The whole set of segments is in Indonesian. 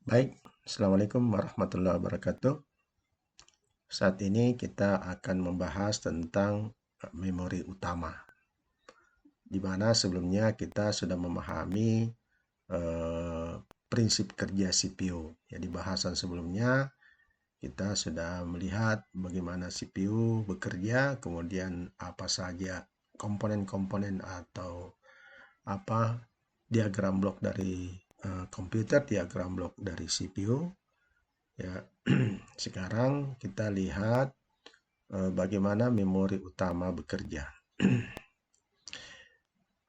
Baik, Assalamualaikum warahmatullahi wabarakatuh. Saat ini kita akan membahas tentang memori utama, di mana sebelumnya kita sudah memahami eh, prinsip kerja CPU. Ya, di bahasan sebelumnya kita sudah melihat bagaimana CPU bekerja, kemudian apa saja komponen-komponen atau apa diagram blok dari komputer, diagram blok dari CPU. Ya, sekarang kita lihat bagaimana memori utama bekerja.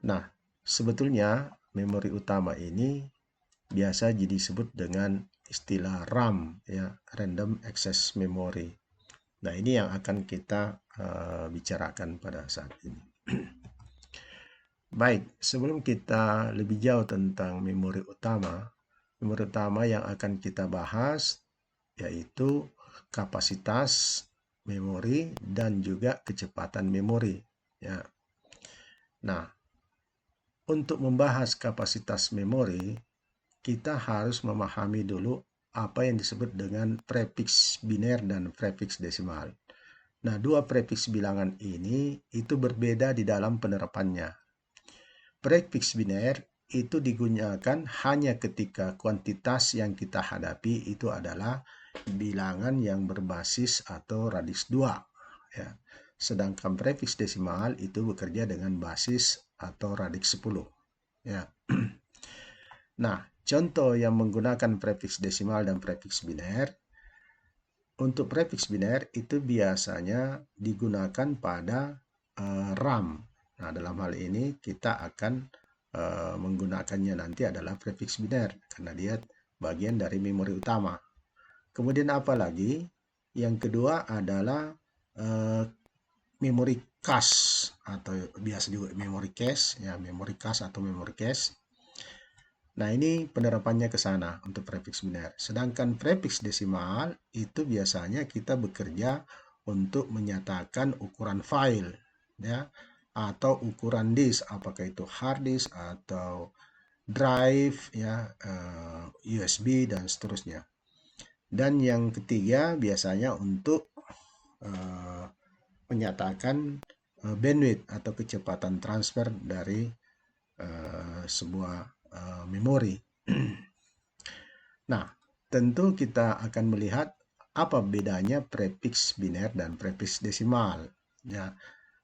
Nah, sebetulnya memori utama ini biasa disebut dengan istilah RAM, ya, Random Access Memory. Nah, ini yang akan kita bicarakan pada saat ini. Baik, sebelum kita lebih jauh tentang memori utama yang akan kita bahas yaitu kapasitas memori dan juga kecepatan memori. Ya. Nah, untuk membahas kapasitas memori, kita harus memahami dulu apa yang disebut dengan prefiks biner dan prefiks desimal. Nah, dua prefiks bilangan ini itu berbeda di dalam penerapannya. Prefiks biner itu digunakan hanya ketika kuantitas yang kita hadapi itu adalah bilangan yang berbasis atau radix 2. Ya. Sedangkan prefiks desimal itu bekerja dengan basis atau radix 10. Ya. Nah, contoh yang menggunakan prefiks desimal dan prefiks biner. Untuk prefiks biner itu biasanya digunakan pada RAM. Nah, dalam hal ini kita akan menggunakannya nanti adalah prefiks biner karena dia bagian dari memori utama. Kemudian apa lagi? Yang kedua adalah memori cache atau biasa juga memori cache, ya, memori cache atau memori cache. Nah, ini penerapannya ke sana untuk prefiks biner. Sedangkan prefiks desimal itu biasanya kita bekerja untuk menyatakan ukuran file, ya, atau ukuran disk, apakah itu hard disk atau drive, ya, USB dan seterusnya. Dan yang ketiga biasanya untuk menyatakan bandwidth atau kecepatan transfer dari sebuah memori. Nah, tentu kita akan melihat apa bedanya prefiks biner dan prefiks desimal, ya,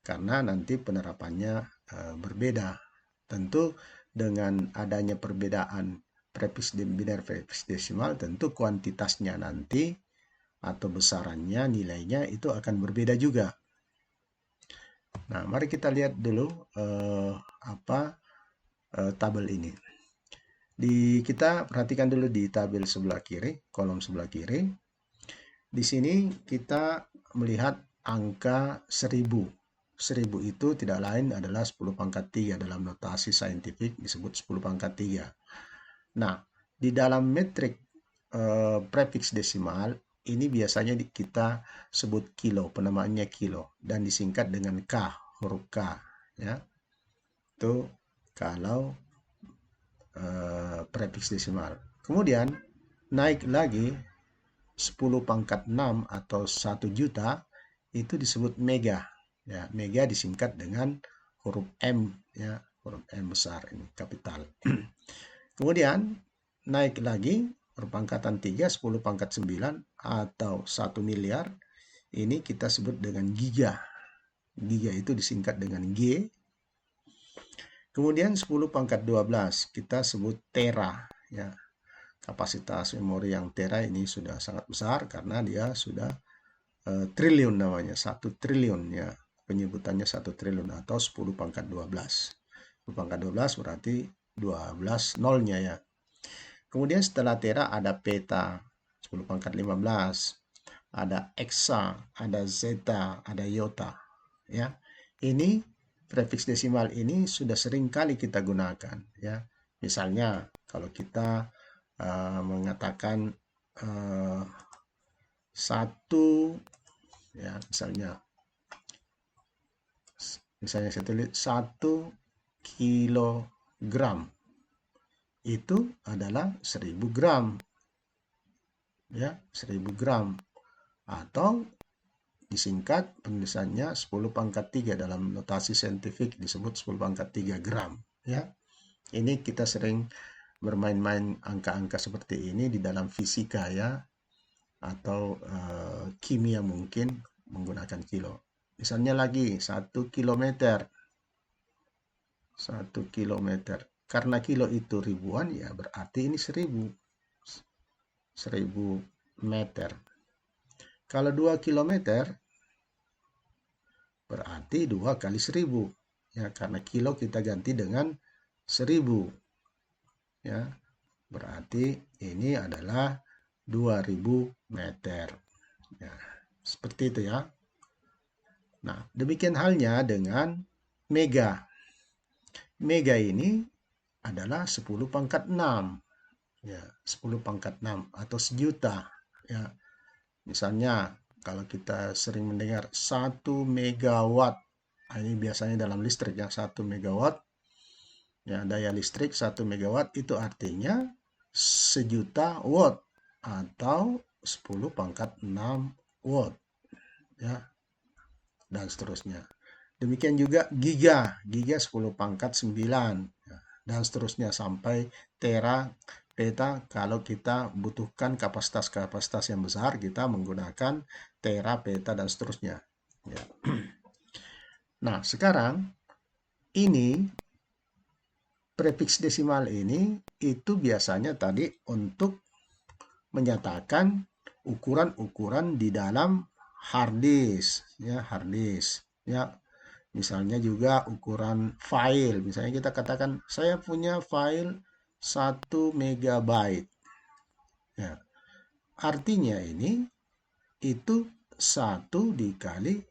karena nanti penerapannya berbeda. Tentu dengan adanya perbedaan prefiks biner prefiks desimal, tentu kuantitasnya nanti atau besarannya nilainya itu akan berbeda juga. Nah, mari kita lihat dulu tabel ini. Kita perhatikan dulu di tabel sebelah kiri, kolom sebelah kiri. Di sini kita melihat angka 1000. 1000 itu tidak lain adalah 10 pangkat 3 dalam notasi saintifik disebut 10 pangkat 3. Nah, di dalam metrik prefiks desimal ini biasanya kita sebut kilo, penamaannya kilo dan disingkat dengan K, huruf K, ya. Itu kalau prefiks desimal. Kemudian naik lagi 10 pangkat 6 atau 1 juta itu disebut mega. Ya, mega disingkat dengan huruf M, ya, huruf M besar ini kapital. Kemudian naik lagi perpangkatan 3 10 pangkat 9 atau 1 miliar ini kita sebut dengan giga. Giga itu disingkat dengan G. Kemudian 10 pangkat 12 kita sebut tera, ya. Kapasitas memori yang tera ini sudah sangat besar karena dia sudah triliun namanya, 1 triliun, ya. Penyebutannya 1 triliun atau 10 pangkat 12. 10 pangkat 12 berarti 12 nolnya, ya. Kemudian setelah tera ada peta 10 pangkat 15, ada hexa, ada zeta, ada iota, ya. Ini prefiks desimal ini sudah sering kali kita gunakan, ya. Misalnya kalau kita mengatakan satu, ya, misalnya saya tulis 1 kilogram itu adalah 1000 gram. ya, 1000 gram, atau disingkat penulisannya 10 pangkat 3 dalam notasi saintifik disebut 10 pangkat 3 gram, ya. Ini kita sering bermain-main angka-angka seperti ini di dalam fisika, ya, atau kimia mungkin menggunakan kilo. Misalnya lagi 1 kilometer. 1 kilometer. Karena kilo itu ribuan, ya berarti ini 1000 meter. Kalau 2 kilometer, berarti 2 kali 1000. Ya, karena kilo kita ganti dengan 1000. Ya, berarti ini adalah 2000 meter. Ya, seperti itu ya. Nah, demikian halnya dengan mega. Mega ini adalah 10 pangkat 6. Ya, 10 pangkat 6 atau sejuta. Ya, misalnya kalau kita sering mendengar 1 megawatt. Ini biasanya dalam listrik ya, 1 megawatt. Ya, daya listrik 1 megawatt itu artinya sejuta watt atau 10 pangkat 6 watt. Ya, dan seterusnya. Demikian juga giga, giga 10 pangkat 9, dan seterusnya sampai tera, peta. Kalau kita butuhkan kapasitas-kapasitas yang besar, kita menggunakan tera, peta, dan seterusnya. Ya. Nah, sekarang ini prefiks desimal ini itu biasanya tadi untuk menyatakan ukuran-ukuran di dalam hard disk, ya, hard disk, ya. Misalnya juga ukuran file. Misalnya kita katakan saya punya file 1 megabyte. Ya, artinya ini itu 1 dikali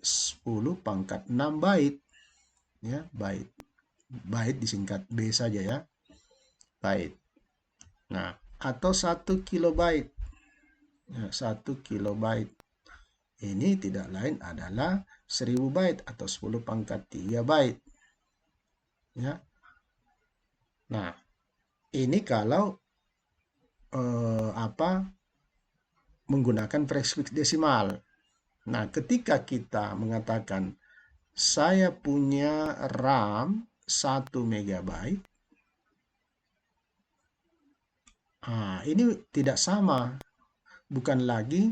10 pangkat 6 byte. Ya, byte. Byte disingkat B saja ya. Byte. Nah, atau 1 kilobyte. Ya, 1 kilobyte. Ini tidak lain adalah 1000 byte atau 10 pangkat 3 byte. Ya. Nah, ini kalau menggunakan prefiks desimal. Nah, ketika kita mengatakan saya punya RAM 1 megabyte, ini tidak sama. Bukan lagi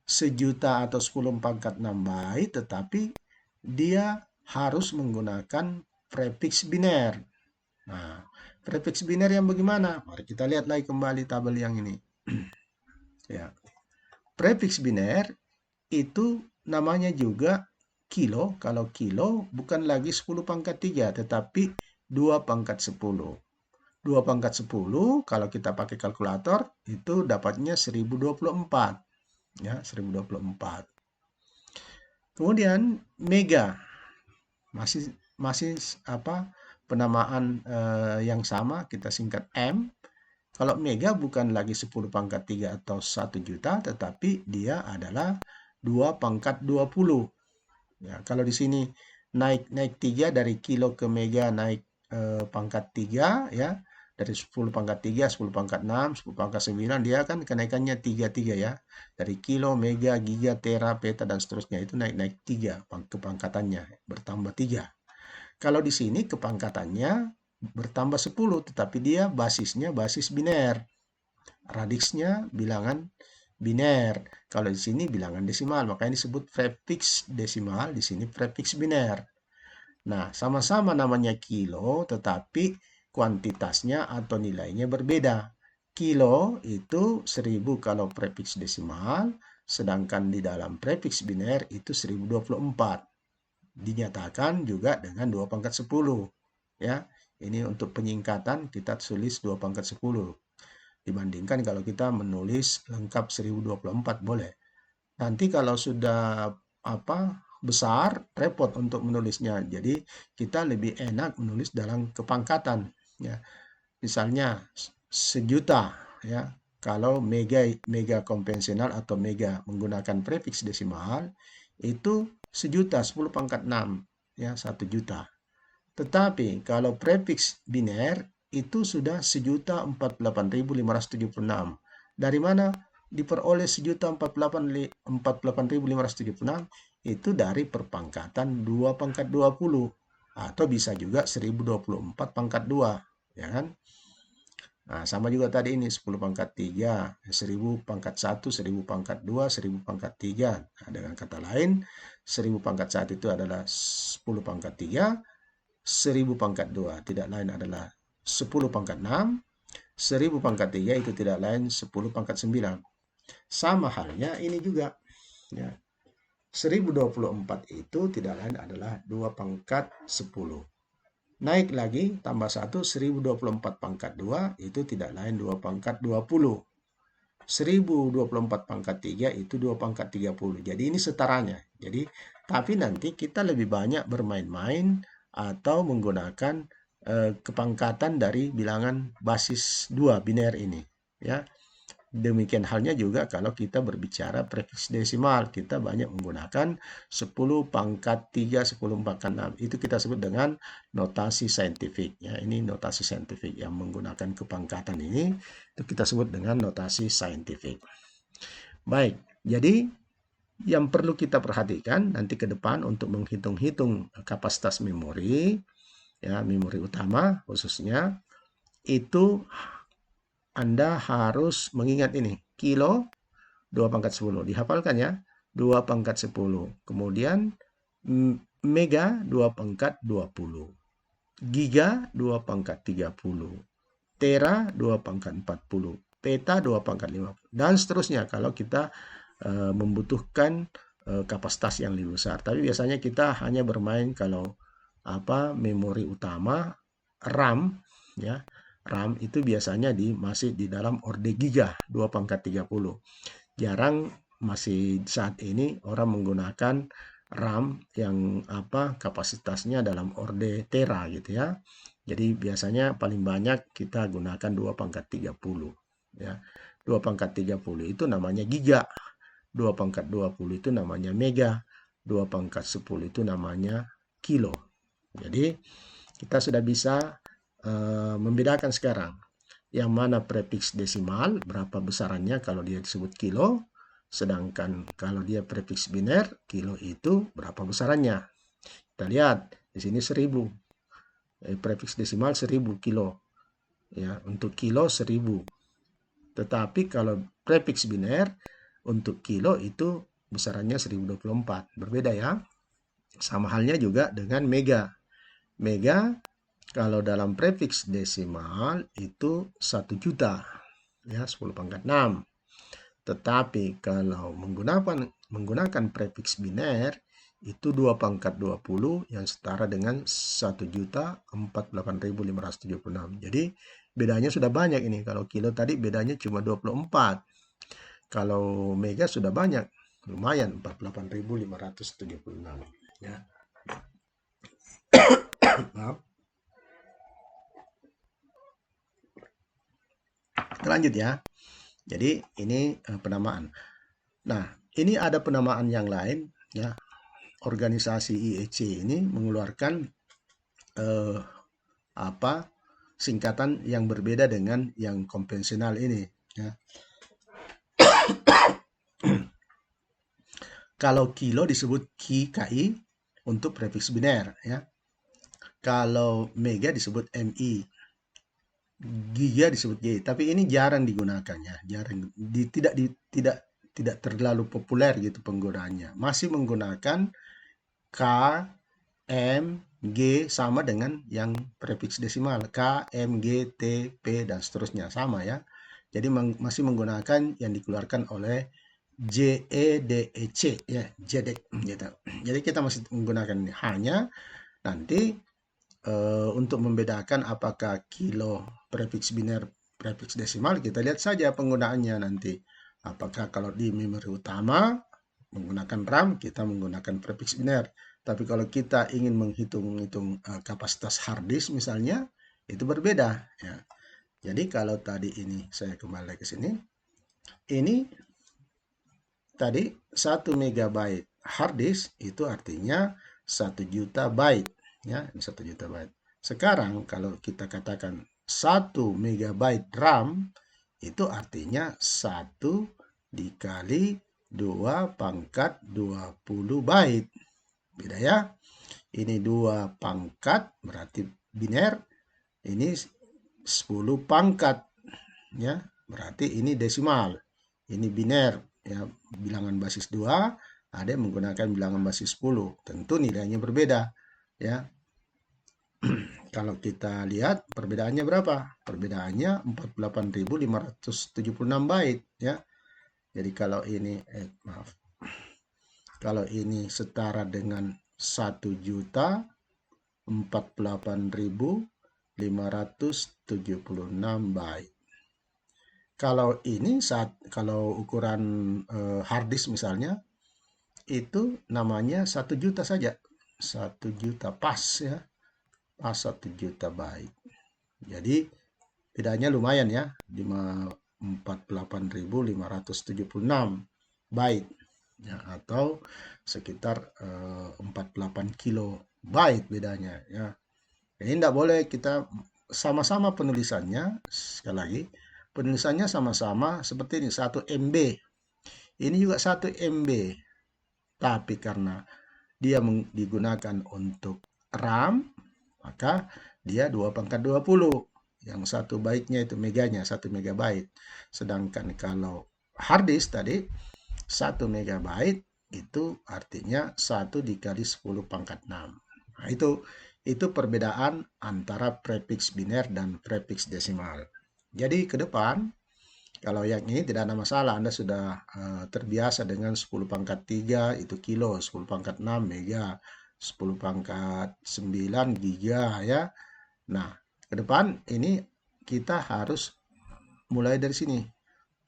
sejuta atau 10 pangkat 6 byte, tetapi dia harus menggunakan prefiks biner. Nah, prefiks biner yang bagaimana? Mari kita lihat lagi kembali tabel yang ini. Ya. Prefiks biner itu namanya juga kilo. Kalau kilo bukan lagi 10 pangkat 3, tetapi 2 pangkat 10. 2 pangkat 10, kalau kita pakai kalkulator, itu dapatnya 1024. Ya, 1024. Kemudian mega. Masih penamaan yang sama, kita singkat M. Kalau mega bukan lagi 10 pangkat 3 atau 1 juta, tetapi dia adalah 2 pangkat 20. Ya, kalau di sini naik 3 dari kilo ke mega, naik pangkat 3 ya. Dari 10 pangkat 3, 10 pangkat 6, 10 pangkat 9, dia kan kenaikannya 3 ya. Dari kilo, mega, giga, tera, peta, dan seterusnya itu naik 3 kepangkatannya, bertambah 3. Kalau di sini kepangkatannya bertambah 10, tetapi dia basisnya basis biner. Radiksnya bilangan biner. Kalau di sini bilangan desimal, makanya disebut prefiks desimal, di sini prefiks biner. Nah, sama-sama namanya kilo, tetapi kuantitasnya atau nilainya berbeda. Kilo itu 1000 kalau prefiks desimal, sedangkan di dalam prefiks biner itu 1024. Dinyatakan juga dengan 2 pangkat 10. Ya, ini untuk penyingkatan kita tulis 2 pangkat 10. Dibandingkan kalau kita menulis lengkap 1024 boleh. Nanti kalau sudah besar, repot untuk menulisnya. Jadi kita lebih enak menulis dalam kepangkatan. Ya, misalnya sejuta ya. Kalau mega konvensional atau mega menggunakan prefiks desimal itu sejuta 10 pangkat 6 ya, 1 juta. Tetapi kalau prefiks biner itu sudah 1.048.576. Dari mana diperoleh 1.048.576? Itu dari perpangkatan 2 pangkat 20. Atau bisa juga 1024 pangkat 2. Ya kan? Nah, sama juga tadi ini 10 pangkat 3, 1000 pangkat 1, 1000 pangkat 2, 1000 pangkat 3. Nah, dengan kata lain, 1000 pangkat 1 itu adalah 10 pangkat 3, 1000 pangkat 2 tidak lain adalah 10 pangkat 6, 1000 pangkat 3 itu tidak lain 10 pangkat 9. Sama halnya ini juga. Ya. 1024 itu tidak lain adalah 2 pangkat 10. Naik lagi, tambah 1, 1024 pangkat 2, itu tidak lain 2 pangkat 20. 1024 pangkat 3, itu 2 pangkat 30. Jadi ini setaranya. Jadi, tapi nanti kita lebih banyak bermain-main atau menggunakan kepangkatan dari bilangan basis 2 biner ini. Ya. Demikian halnya juga kalau kita berbicara prefiks desimal, kita banyak menggunakan 10 pangkat 3, 10 pangkat 6. Itu kita sebut dengan notasi saintifik. Ya, ini notasi saintifik yang menggunakan kepangkatan ini, itu kita sebut dengan notasi saintifik. Baik, jadi yang perlu kita perhatikan nanti ke depan untuk menghitung-hitung kapasitas memori, ya, memori utama khususnya, itu Anda harus mengingat ini, kilo 2 pangkat 10. Dihafalkan ya, 2 pangkat 10. Kemudian mega 2 pangkat 20. Giga 2 pangkat 30. Tera 2 pangkat 40. Peta 2 pangkat 50. Dan seterusnya kalau kita membutuhkan kapasitas yang lebih besar. Tapi biasanya kita hanya bermain kalau memori utama, RAM, ya. RAM itu biasanya masih di dalam orde giga 2 pangkat 30. Jarang masih saat ini orang menggunakan RAM yang kapasitasnya dalam orde tera gitu ya. Jadi biasanya paling banyak kita gunakan 2 pangkat 30 ya. 2 pangkat 30 itu namanya giga. 2 pangkat 20 itu namanya mega. 2 pangkat 10 itu namanya kilo. Jadi kita sudah bisa membedakan sekarang yang mana prefiks desimal, berapa besarannya kalau dia disebut kilo, sedangkan kalau dia prefiks biner, kilo itu berapa besarannya. Kita lihat di sini 1000. Prefiks desimal 1000 kilo. Ya, untuk kilo 1000. Tetapi kalau prefiks biner untuk kilo itu besarannya 1024. Berbeda ya. Sama halnya juga dengan mega. Mega kalau dalam prefiks desimal itu 1 juta, ya 10 pangkat 6. Tetapi kalau menggunakan prefiks biner, itu 2 pangkat 20 yang setara dengan 1.048.576. Jadi bedanya sudah banyak ini. Kalau kilo tadi bedanya cuma 24. Kalau mega sudah banyak, lumayan 48.576. Ya. Maaf. Kita lanjut ya. Jadi ini penamaan. Nah, ini ada penamaan yang lain ya. Organisasi IEC ini mengeluarkan singkatan yang berbeda dengan yang konvensional ini ya. Kalau kilo disebut KI untuk prefiks biner ya. Kalau mega disebut MI. Giga disebut G, tapi ini jarang digunakannya, tidak terlalu populer gitu penggunaannya. Masih menggunakan K, M, G sama dengan yang prefiks desimal, K, M, G, T, P dan seterusnya sama ya. Jadi masih menggunakan yang dikeluarkan oleh JEDEC ya, JEDEC gitu. Jadi kita masih menggunakan ini. Hanya nanti untuk membedakan apakah kilo prefiks biner prefiks desimal, kita lihat saja penggunaannya nanti. Apakah kalau di memori utama menggunakan RAM, kita menggunakan prefiks biner. Tapi kalau kita ingin menghitung kapasitas hard disk misalnya, itu berbeda ya. Jadi kalau tadi ini saya kembali ke sini, ini tadi 1 megabyte hard disk itu artinya 1 juta byte ya, 1 juta byte. Sekarang kalau kita katakan 1 megabyte RAM itu artinya 1 dikali 2 pangkat 20 byte. Beda ya. Ini 2 pangkat berarti biner. Ini 10 pangkat ya. Berarti ini desimal. Ini biner ya, bilangan basis 2, ada yang menggunakan bilangan basis 10. Tentu nilainya berbeda ya. Kalau kita lihat perbedaannya berapa? Perbedaannya 48.576 byte ya. Jadi kalau ini kalau ini setara dengan 1.048.576 byte. Kalau ini kalau ukuran hard disk misalnya itu namanya 1 juta saja. 1 juta pas ya. Pas 1 juta byte. Jadi bedanya lumayan ya, 48.576 byte ya, atau sekitar 48 kilobyte bedanya ya. Ini tidak boleh kita sama-sama penulisannya, sekali lagi penulisannya sama-sama seperti ini 1 MB. Ini juga 1 MB. Tapi karena dia digunakan untuk RAM, maka dia 2 pangkat 20. Yang 1 byte-nya itu meganya, 1 megabyte. Sedangkan kalau hard disk tadi, 1 megabyte itu artinya 1 dikali 10 pangkat 6. Nah, itu perbedaan antara prefix biner dan prefix desimal. Jadi ke depan, kalau yang ini tidak ada masalah, Anda sudah terbiasa dengan 10 pangkat 3 itu kilo, 10 pangkat 6 mega, 10 pangkat 9 giga ya. Nah, ke depan ini kita harus mulai dari sini,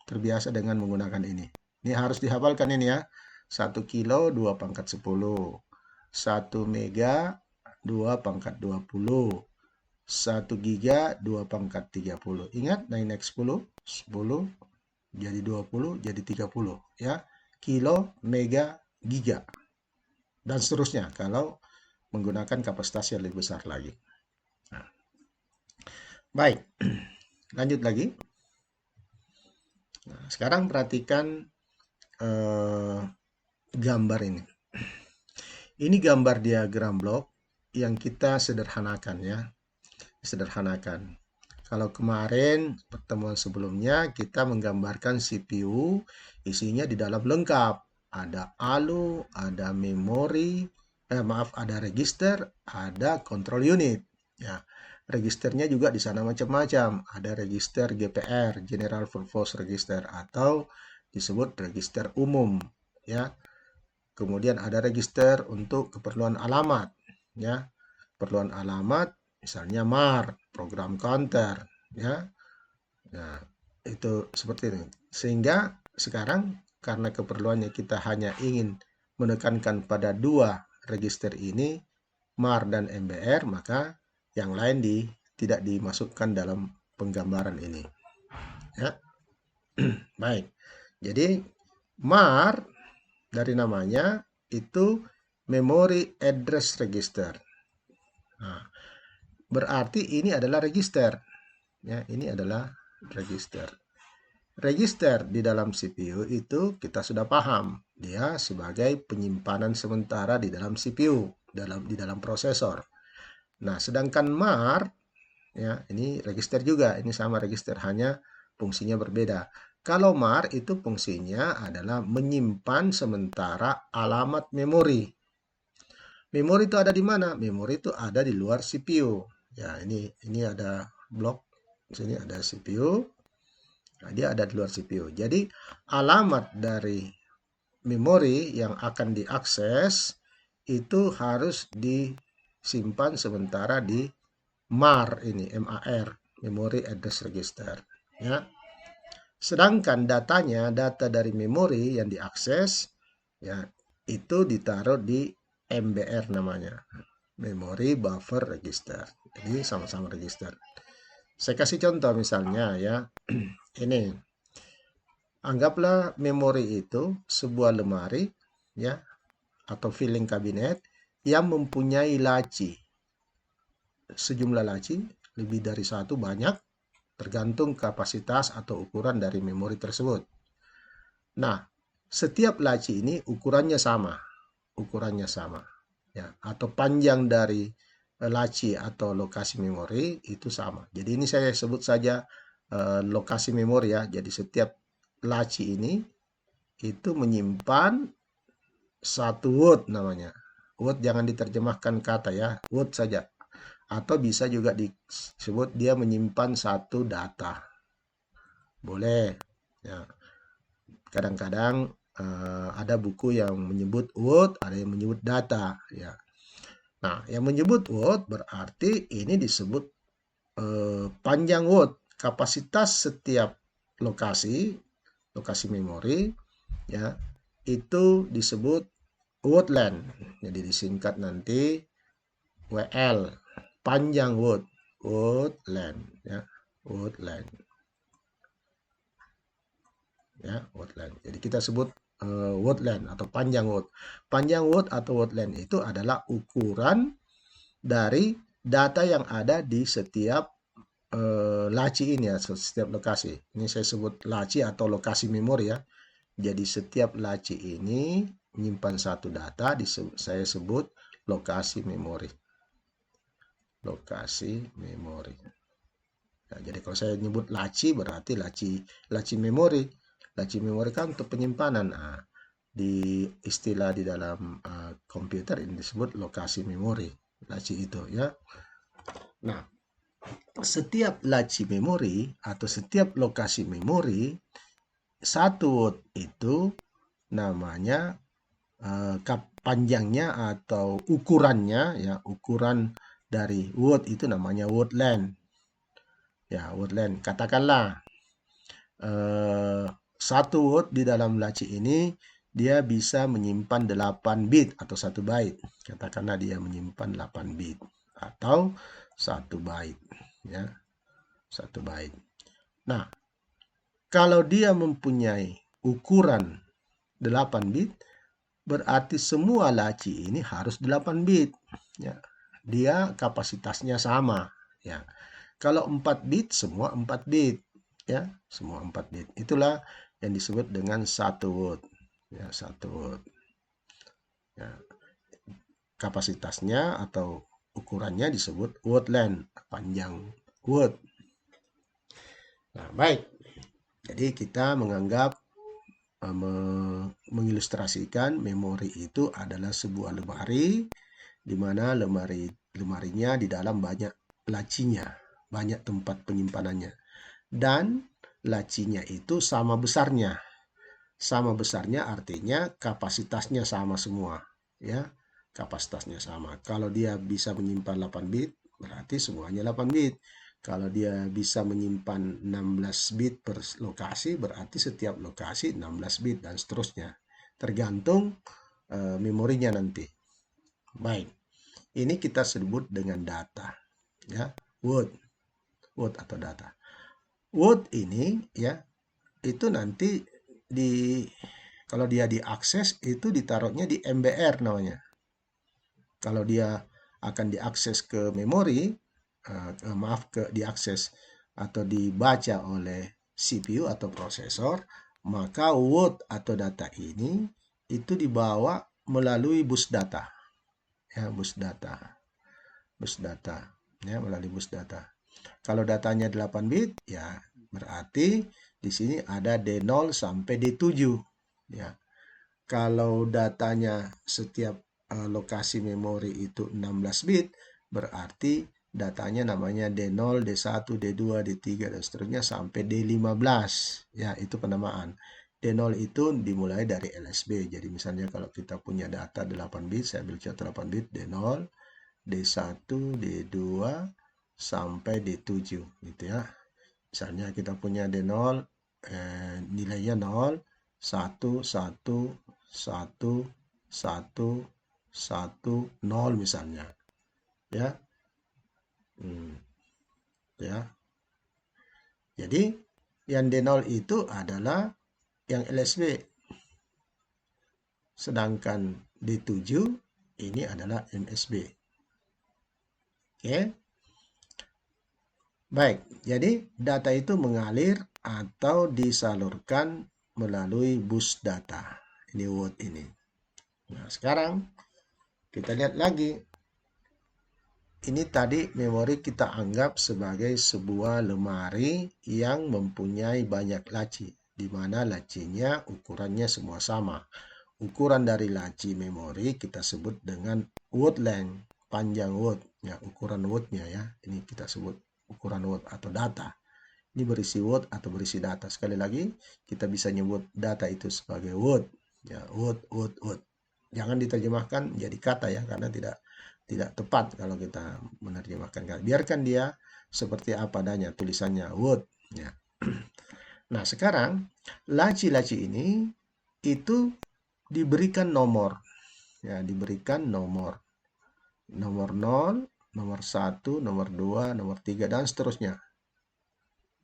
terbiasa dengan menggunakan ini. Ini harus dihafalkan ini ya. 1 kilo 2 pangkat 10, 1 mega 2 pangkat 20, 1 giga 2 pangkat 30. Ingat, naik 10, 10 jadi 20 jadi 30 ya. Kilo, mega, giga. Dan seterusnya kalau menggunakan kapasitas yang lebih besar lagi. Nah, baik, lanjut lagi. Nah, sekarang perhatikan gambar ini. Ini gambar diagram blok yang kita sederhanakan ya. Sederhanakan. Kalau kemarin pertemuan sebelumnya kita menggambarkan CPU, isinya di dalam lengkap. Ada ALU, ada memori, ada register, ada control unit. Ya, registernya juga di sana macam-macam. Ada register GPR, General Purpose Register, atau disebut register umum. Ya, kemudian ada register untuk keperluan alamat. Ya, keperluan alamat misalnya MAR, program counter, ya. Nah, itu seperti ini. Sehingga sekarang karena keperluannya kita hanya ingin menekankan pada 2 register ini, MAR dan MBR, maka yang lain tidak dimasukkan dalam penggambaran ini. Ya. Baik. Jadi MAR dari namanya itu Memory Address Register. Nah, berarti ini adalah register. Ya, ini adalah register. Register di dalam CPU itu kita sudah paham. Dia sebagai penyimpanan sementara di dalam CPU, di dalam prosesor. Nah, sedangkan MAR, ya, ini register juga. Ini sama register, hanya fungsinya berbeda. Kalau MAR itu fungsinya adalah menyimpan sementara alamat memori. Memori itu ada di mana? Memori itu ada di luar CPU. Ya, ini ada blok, di sini ada CPU. Nah, dia ada di luar CPU. Jadi alamat dari memori yang akan diakses itu harus disimpan sementara di MAR ini, MAR, Memory Address Register. Ya. Sedangkan data dari memori yang diakses, ya, itu ditaruh di MBR namanya, Memory Buffer Register. Jadi sama-sama register. Saya kasih contoh misalnya ya, ini. Anggaplah memori itu sebuah lemari ya, atau filing kabinet yang mempunyai laci. Sejumlah laci, lebih dari 1 banyak, tergantung kapasitas atau ukuran dari memori tersebut. Nah, setiap laci ini ukurannya sama, ya, atau panjang dari laci atau lokasi memori itu sama. Jadi ini saya sebut saja lokasi memori ya. Jadi setiap laci ini itu menyimpan satu word namanya. Word jangan diterjemahkan kata ya, word saja. Atau bisa juga disebut dia menyimpan satu data. Boleh. Ya. Kadang-kadang ada buku yang menyebut word, ada yang menyebut data. Ya. Nah, yang menyebut word berarti ini disebut panjang word. Kapasitas setiap lokasi memori, ya, itu disebut word length. Jadi disingkat nanti WL, panjang word length, ya, word length. Ya, word length. Jadi kita sebut word length atau panjang word. Panjang word atau word length itu adalah ukuran dari data yang ada di setiap laci ini ya, setiap lokasi. Ini saya sebut laci atau lokasi memori ya. Jadi setiap laci ini menyimpan satu data, saya sebut lokasi memori. Lokasi memori. Ya, jadi kalau saya nyebut laci berarti laci memori. Laci memori kan untuk penyimpanan. Nah, di istilah di dalam komputer ini disebut lokasi memori. Laci itu ya. Nah, setiap laci memori atau setiap lokasi memori, satu word itu namanya panjangnya atau ukurannya ya, ukuran dari word itu namanya word length. Ya, word length. Katakanlah satu word di dalam laci ini dia bisa menyimpan 8 bit atau 1 byte. Katakanlah dia menyimpan 8 bit atau 1 byte ya. 1 byte. Nah, kalau dia mempunyai ukuran 8 bit, berarti semua laci ini harus 8 bit. Ya. Dia kapasitasnya sama. Ya. Kalau 4 bit, semua 4 bit. Ya, semua 4 bit. Itulah yang disebut dengan satu word. Ya, satu word. Ya. Kapasitasnya atau ukurannya disebut word length, panjang word. Nah, baik. Jadi kita menganggap mengilustrasikan memori itu adalah sebuah lemari di mana lemarinya di dalam banyak lacinya, banyak tempat penyimpanannya. Dan lacinya itu sama besarnya. Sama besarnya artinya kapasitasnya sama semua, ya. Kapasitasnya sama. Kalau dia bisa menyimpan 8 bit, berarti semuanya 8 bit. Kalau dia bisa menyimpan 16 bit per lokasi, berarti setiap lokasi 16 bit dan seterusnya. Tergantung memorinya nanti. Baik. Ini kita sebut dengan data, ya. Word atau data. Word ini ya, itu nanti kalau dia diakses itu ditaruhnya di MBR namanya. Kalau dia akan diakses ke memori, diakses atau dibaca oleh CPU atau prosesor, maka word atau data ini itu dibawa melalui bus data. Ya, bus data. Ya, melalui bus data. Kalau datanya 8 bit, ya berarti di sini ada D0 sampai D7. Ya. Kalau datanya setiap lokasi memori itu 16 bit, berarti datanya namanya D0, D1, D2, D3, dan seterusnya sampai D15. Ya, itu penamaan. D0 itu dimulai dari LSB. Jadi misalnya kalau kita punya data 8 bit, saya ambil contoh 8 bit, D0, D1, D2, sampai D7. Gitu ya. Misalnya kita punya D0, nilainya 0, 1, 1, 1, 1, 1, 0 misalnya. Ya. Ya. Jadi yang D0 itu adalah yang LSB. Sedangkan D7 ini adalah MSB. Oke. Baik, jadi data itu mengalir atau disalurkan melalui bus data. Ini word ini. Nah, sekarang kita lihat lagi. Ini tadi memori kita anggap sebagai sebuah lemari yang mempunyai banyak laci, di mana lacinya ukurannya semua sama. Ukuran dari laci memori kita sebut dengan word length, panjang word, ya, ukuran wordnya ya. Ini kita sebut ukuran word atau data. Ini berisi word atau berisi data. Sekali lagi, kita bisa nyebut data itu sebagai word, ya, word, word, word. Jangan diterjemahkan jadi kata ya, karena tidak tepat kalau kita menerjemahkan kata. Biarkan dia seperti apa adanya tulisannya word, ya. Nah, sekarang laci-laci ini itu diberikan nomor, ya, diberikan nomor. Nomor 0, nomor 1, nomor 2, nomor 3 dan seterusnya.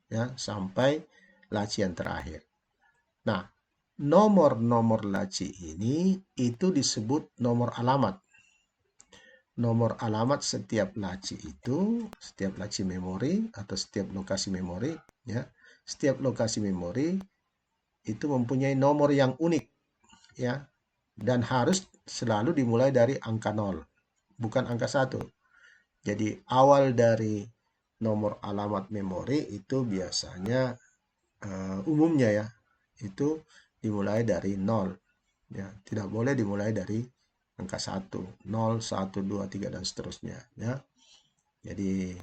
Ya, sampai laci yang terakhir. Nah, nomor-nomor laci ini itu disebut nomor alamat. Nomor alamat setiap laci itu, setiap laci memori atau setiap lokasi memori, ya, setiap lokasi memori itu mempunyai nomor yang unik, ya, dan harus selalu dimulai dari angka 0, bukan angka 1. Jadi awal dari nomor alamat memori itu biasanya umumnya ya, itu dimulai dari 0. Ya, tidak boleh dimulai dari angka 1, 0, 1, 2, 3 dan seterusnya, ya. Jadi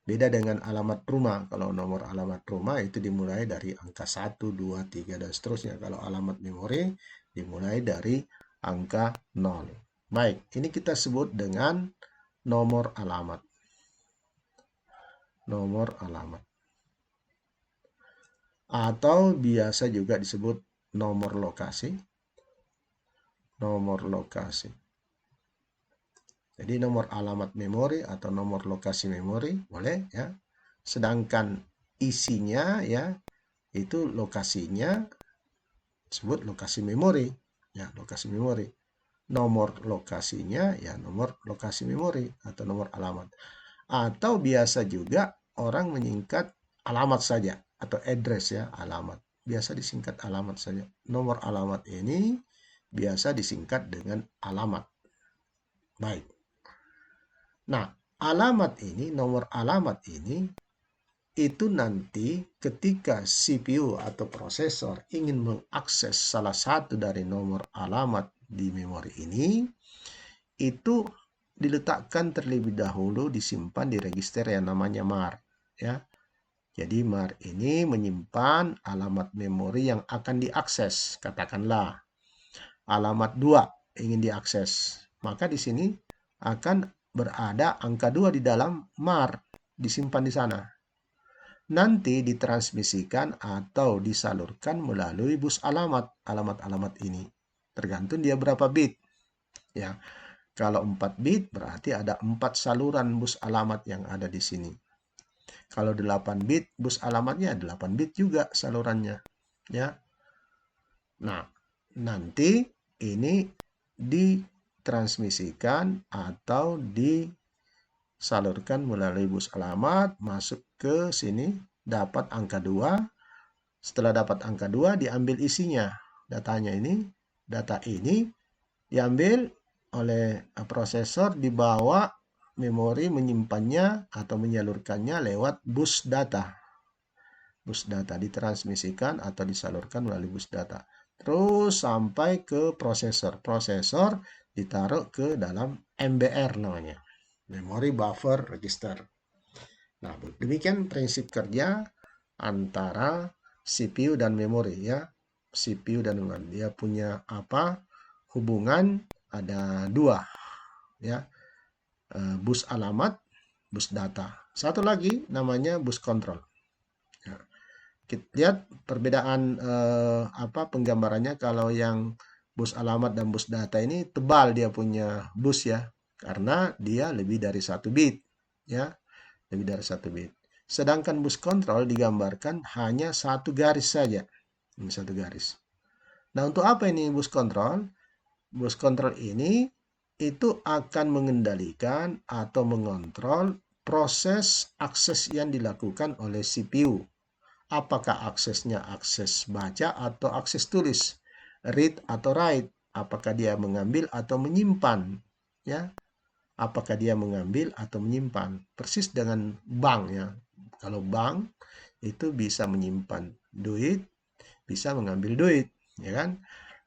beda dengan alamat rumah. Kalau nomor alamat rumah itu dimulai dari angka 1, 2, 3 dan seterusnya. Kalau alamat memori dimulai dari angka 0. Baik, ini kita sebut dengan nomor alamat. Nomor alamat. Atau biasa juga disebut nomor lokasi. Nomor lokasi. Jadi nomor alamat memori atau nomor lokasi memori boleh ya. Sedangkan isinya ya itu lokasinya disebut lokasi memori. Ya, lokasi memori. Nomor lokasinya ya nomor lokasi memori atau nomor alamat. Atau biasa juga orang menyingkat alamat saja atau address ya, alamat. Biasa disingkat alamat saja. Nomor alamat ini biasa disingkat dengan alamat. Baik. Nah, alamat ini, nomor alamat ini, itu nanti ketika CPU atau prosesor ingin mengakses salah satu dari nomor alamat di memori ini, itu diletakkan terlebih dahulu disimpan di register yang namanya MAR. Ya. Jadi MAR ini menyimpan alamat memori yang akan diakses. Katakanlah alamat 2 ingin diakses. Maka di sini akan berada angka 2 di dalam MAR, disimpan di sana. Nanti ditransmisikan atau disalurkan melalui bus alamat ini. Tergantung dia berapa bit. Ya, kalau 4 bit berarti ada 4 saluran bus alamat yang ada di sini. Kalau 8 bit bus alamatnya 8 bit juga salurannya. Ya. Nah, nanti ini ditransmisikan atau disalurkan melalui bus alamat, masuk ke sini, dapat angka 2. Setelah dapat angka 2, diambil isinya. Data ini diambil oleh prosesor, dibawa memori menyimpannya atau menyalurkannya lewat bus data. Bus data ditransmisikan atau disalurkan melalui bus data. Terus sampai ke prosesor. Prosesor ditaruh ke dalam MBR namanya. Memory Buffer Register. Nah, demikian prinsip kerja antara CPU dan memori ya. CPU dan memori. Dia punya apa? Hubungan ada 2 ya. Bus alamat, bus data. Satu lagi namanya bus control. Ya. Kita lihat perbedaan penggambarannya. Kalau yang bus alamat dan bus data ini tebal dia punya bus ya, karena dia lebih dari 1 bit ya, lebih dari 1 bit. Sedangkan bus kontrol digambarkan hanya 1 garis saja, ini 1 garis. Nah, untuk apa ini bus kontrol? Bus kontrol ini itu akan mengendalikan atau mengontrol proses akses yang dilakukan oleh CPU. Apakah aksesnya akses baca atau akses tulis, read atau write, apakah dia mengambil atau menyimpan, ya, apakah dia mengambil atau menyimpan. Persis dengan bank, ya. Kalau bank itu bisa menyimpan duit, bisa mengambil duit, ya kan?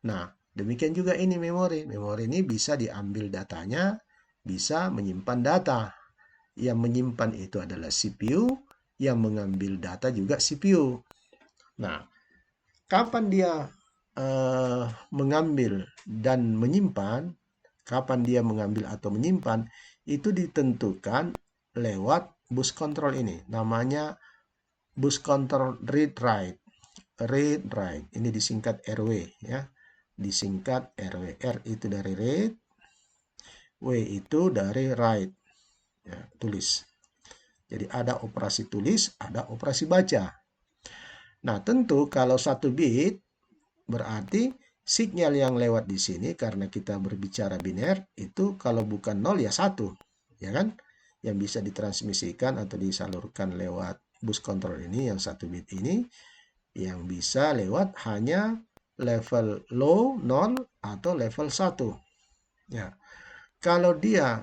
Nah, demikian juga ini memori. Memori ini bisa diambil datanya, bisa menyimpan data. Yang menyimpan itu adalah CPU, yang mengambil data juga CPU. Nah, kapan dia mengambil dan menyimpan, kapan dia mengambil atau menyimpan, itu ditentukan lewat bus control ini. Namanya bus control read write. Read write. Ini disingkat RW, ya. Disingkat RW. R itu dari read, W itu dari write, ya, tulis. Jadi ada operasi tulis, ada operasi baca. Nah, tentu kalau 1 bit berarti sinyal yang lewat di sini, karena kita berbicara biner, itu kalau bukan 0 ya 1, ya kan? Yang bisa ditransmisikan atau disalurkan lewat bus control ini, yang 1 bit ini, yang bisa lewat hanya level low 0 atau level 1. Ya. Kalau dia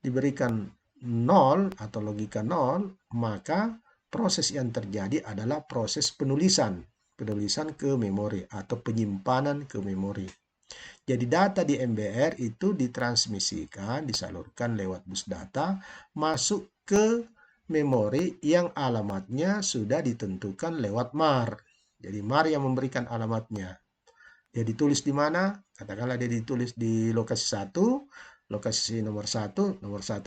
diberikan 0 atau logika 0, maka proses yang terjadi adalah proses penulisan ke memori atau penyimpanan ke memori. Jadi data di MBR itu ditransmisikan, disalurkan lewat bus data, masuk ke memori yang alamatnya sudah ditentukan lewat MAR. Jadi MAR yang memberikan alamatnya. Dia ditulis di mana? Katakanlah dia ditulis di lokasi 1, lokasi nomor 1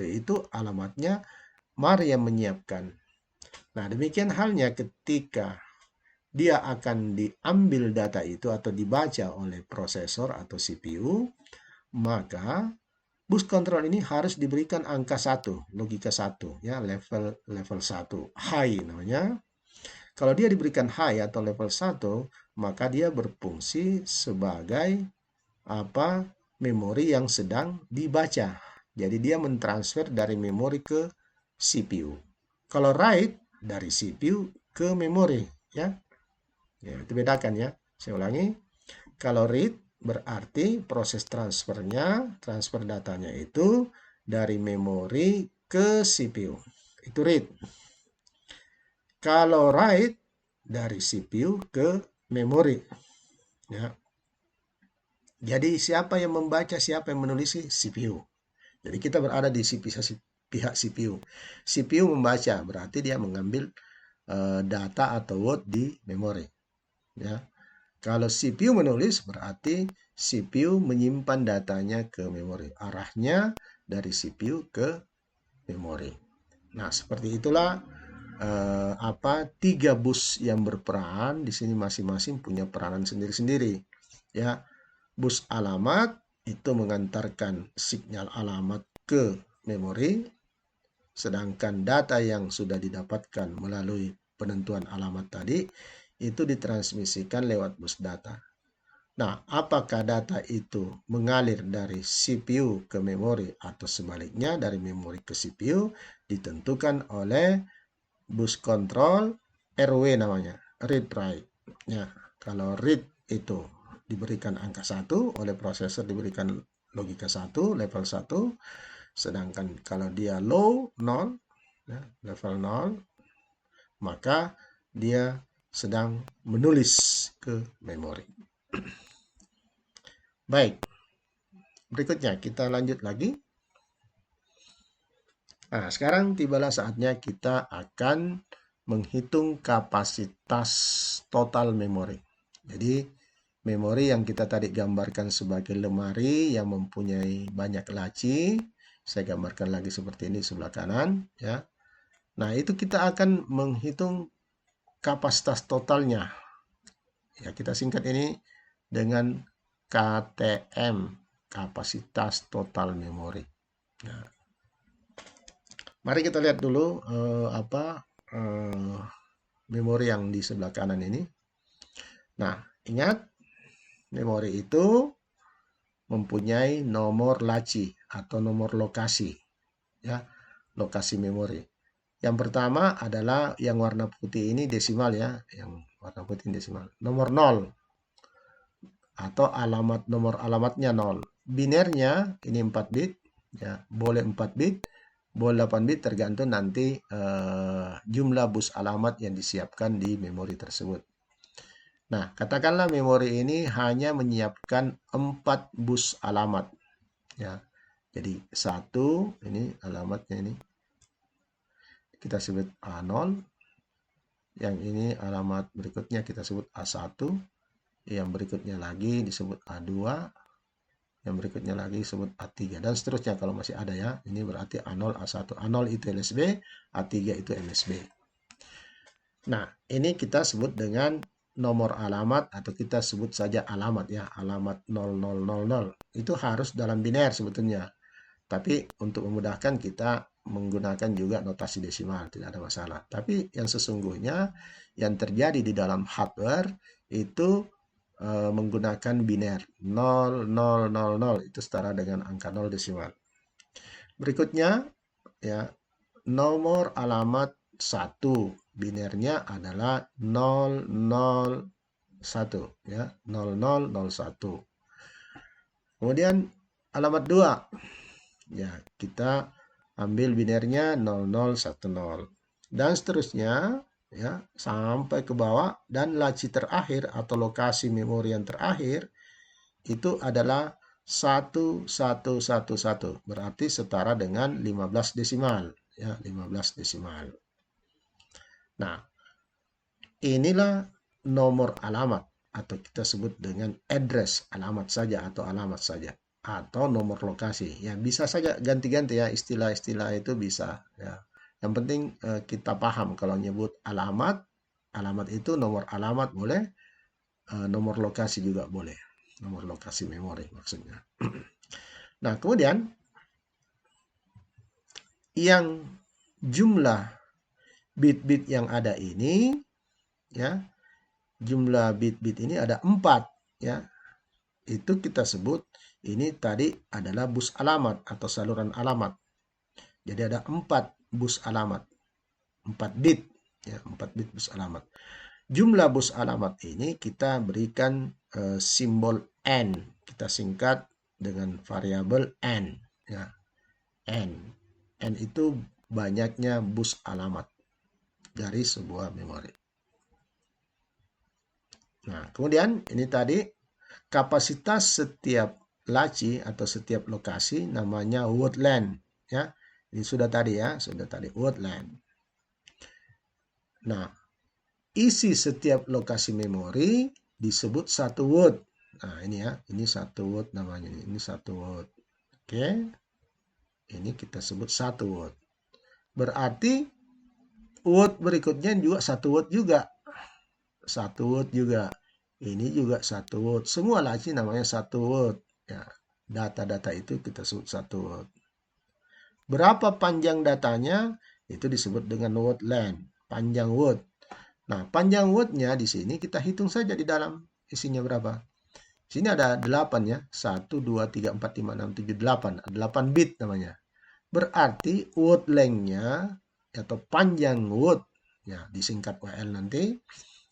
itu alamatnya MAR yang menyiapkan. Nah, demikian halnya ketika dia akan diambil data itu atau dibaca oleh prosesor atau CPU, maka bus control ini harus diberikan angka 1, logika 1, ya, level 1, high namanya. Kalau dia diberikan high atau level 1, maka dia berfungsi sebagai memori yang sedang dibaca. Jadi dia mentransfer dari memori ke CPU. Kalau write dari CPU ke memori, ya. Ya, itu bedakan, ya. Saya ulangi. Kalau read berarti proses transfer datanya itu dari memori ke CPU. Itu read. Kalau write dari CPU ke memori, ya. Jadi siapa yang membaca, siapa yang menulis? CPU. Jadi kita berada di pihak CPU. CPU membaca berarti dia mengambil data atau word di memori, ya. Kalau CPU menulis berarti CPU menyimpan datanya ke memori. Arahnya dari CPU ke memori. Nah, seperti itulah 3 bus yang berperan di sini, masing-masing punya peranan sendiri-sendiri, ya. Bus alamat itu mengantarkan sinyal alamat ke memori, sedangkan data yang sudah didapatkan melalui penentuan alamat tadi itu ditransmisikan lewat bus data. Nah, apakah data itu mengalir dari CPU ke memori atau sebaliknya dari memori ke CPU ditentukan oleh bus control RW namanya, read write. Ya, kalau read itu diberikan angka 1 oleh prosesor, diberikan logika 1, level 1, sedangkan kalau dia low 0, ya, level 0, maka dia sedang menulis ke memori. Baik, berikutnya kita lanjut lagi. Nah, sekarang tibalah saatnya kita akan menghitung kapasitas total memori. Jadi, memori yang kita tadi gambarkan sebagai lemari yang mempunyai banyak laci, saya gambarkan lagi seperti ini sebelah kanan, ya. Nah, itu kita akan menghitung kapasitas totalnya. Ya, kita singkat ini dengan KTM, kapasitas total memori. Nah, mari kita lihat dulu memori yang di sebelah kanan ini. Nah, ingat memori itu mempunyai nomor laci atau nomor lokasi, ya. lokasi memori. Yang pertama adalah yang warna putih ini desimal ya, yang warna putih desimal. Nomor 0 atau nomor alamatnya 0. Binernya ini 4 bit ya, boleh 4 bit, boleh 8 bit tergantung nanti jumlah bus alamat yang disiapkan di memori tersebut. Nah, katakanlah memori ini hanya menyiapkan 4 bus alamat ya. Jadi 1 ini alamatnya ini kita sebut A0, yang ini alamat berikutnya kita sebut A1, yang berikutnya lagi disebut A2, yang berikutnya lagi disebut A3, dan seterusnya kalau masih ada ya. Ini berarti A0, A1. A0 itu LSB, A3 itu MSB. Nah, ini kita sebut dengan nomor alamat atau kita sebut saja alamat ya, alamat 0000. Itu harus dalam biner sebetulnya. Tapi untuk memudahkan kita menggunakan juga notasi desimal, tidak ada masalah. Tapi yang sesungguhnya yang terjadi di dalam hardware itu menggunakan biner 0000, itu setara dengan angka 0 desimal. Berikutnya ya, nomor alamat 1 binernya adalah 001 ya, 0001. Kemudian alamat 2 ya, kita ambil binernya 0010 dan seterusnya ya sampai ke bawah, dan laci terakhir atau lokasi memori yang terakhir itu adalah 1111, berarti setara dengan 15 desimal ya, 15 desimal. Nah, inilah nomor alamat atau kita sebut dengan address, alamat saja atau alamat saja, atau nomor lokasi. Ya, bisa saja ganti-ganti ya, istilah-istilah itu bisa ya. Yang penting kita paham kalau nyebut alamat, alamat itu nomor alamat boleh, nomor lokasi juga boleh. Nomor lokasi memori maksudnya. Nah, kemudian yang jumlah bit-bit yang ada ini ya, jumlah bit-bit ini ada 4 ya. Itu kita sebut ini tadi adalah bus alamat atau saluran alamat. Jadi ada 4 bus alamat, 4 bit ya, 4 bit bus alamat. Jumlah bus alamat ini kita berikan simbol n, kita singkat dengan variabel n ya. N itu banyaknya bus alamat dari sebuah memori. Nah, kemudian ini tadi kapasitas setiap laci atau setiap lokasi namanya word length ya. Ini sudah tadi ya, sudah tadi word length. Nah, isi setiap lokasi memori disebut satu word. Nah, ini ya, ini satu word namanya, ini satu word. Oke. Ini kita sebut satu word. Berarti word berikutnya juga satu word juga. Satu word juga. Ini juga satu word. Semua laci namanya satu word. Ya, data-data itu kita sebut satu word. Berapa panjang datanya? Itu disebut dengan word length, panjang word. Nah, panjang wordnya di sini kita hitung saja di dalam isinya berapa. Sini ada 8 ya. 1, 2, 3, 4, 5, 6, 7, 8. 8 bit namanya. Berarti word length-nya atau panjang word, ya disingkat WL nanti,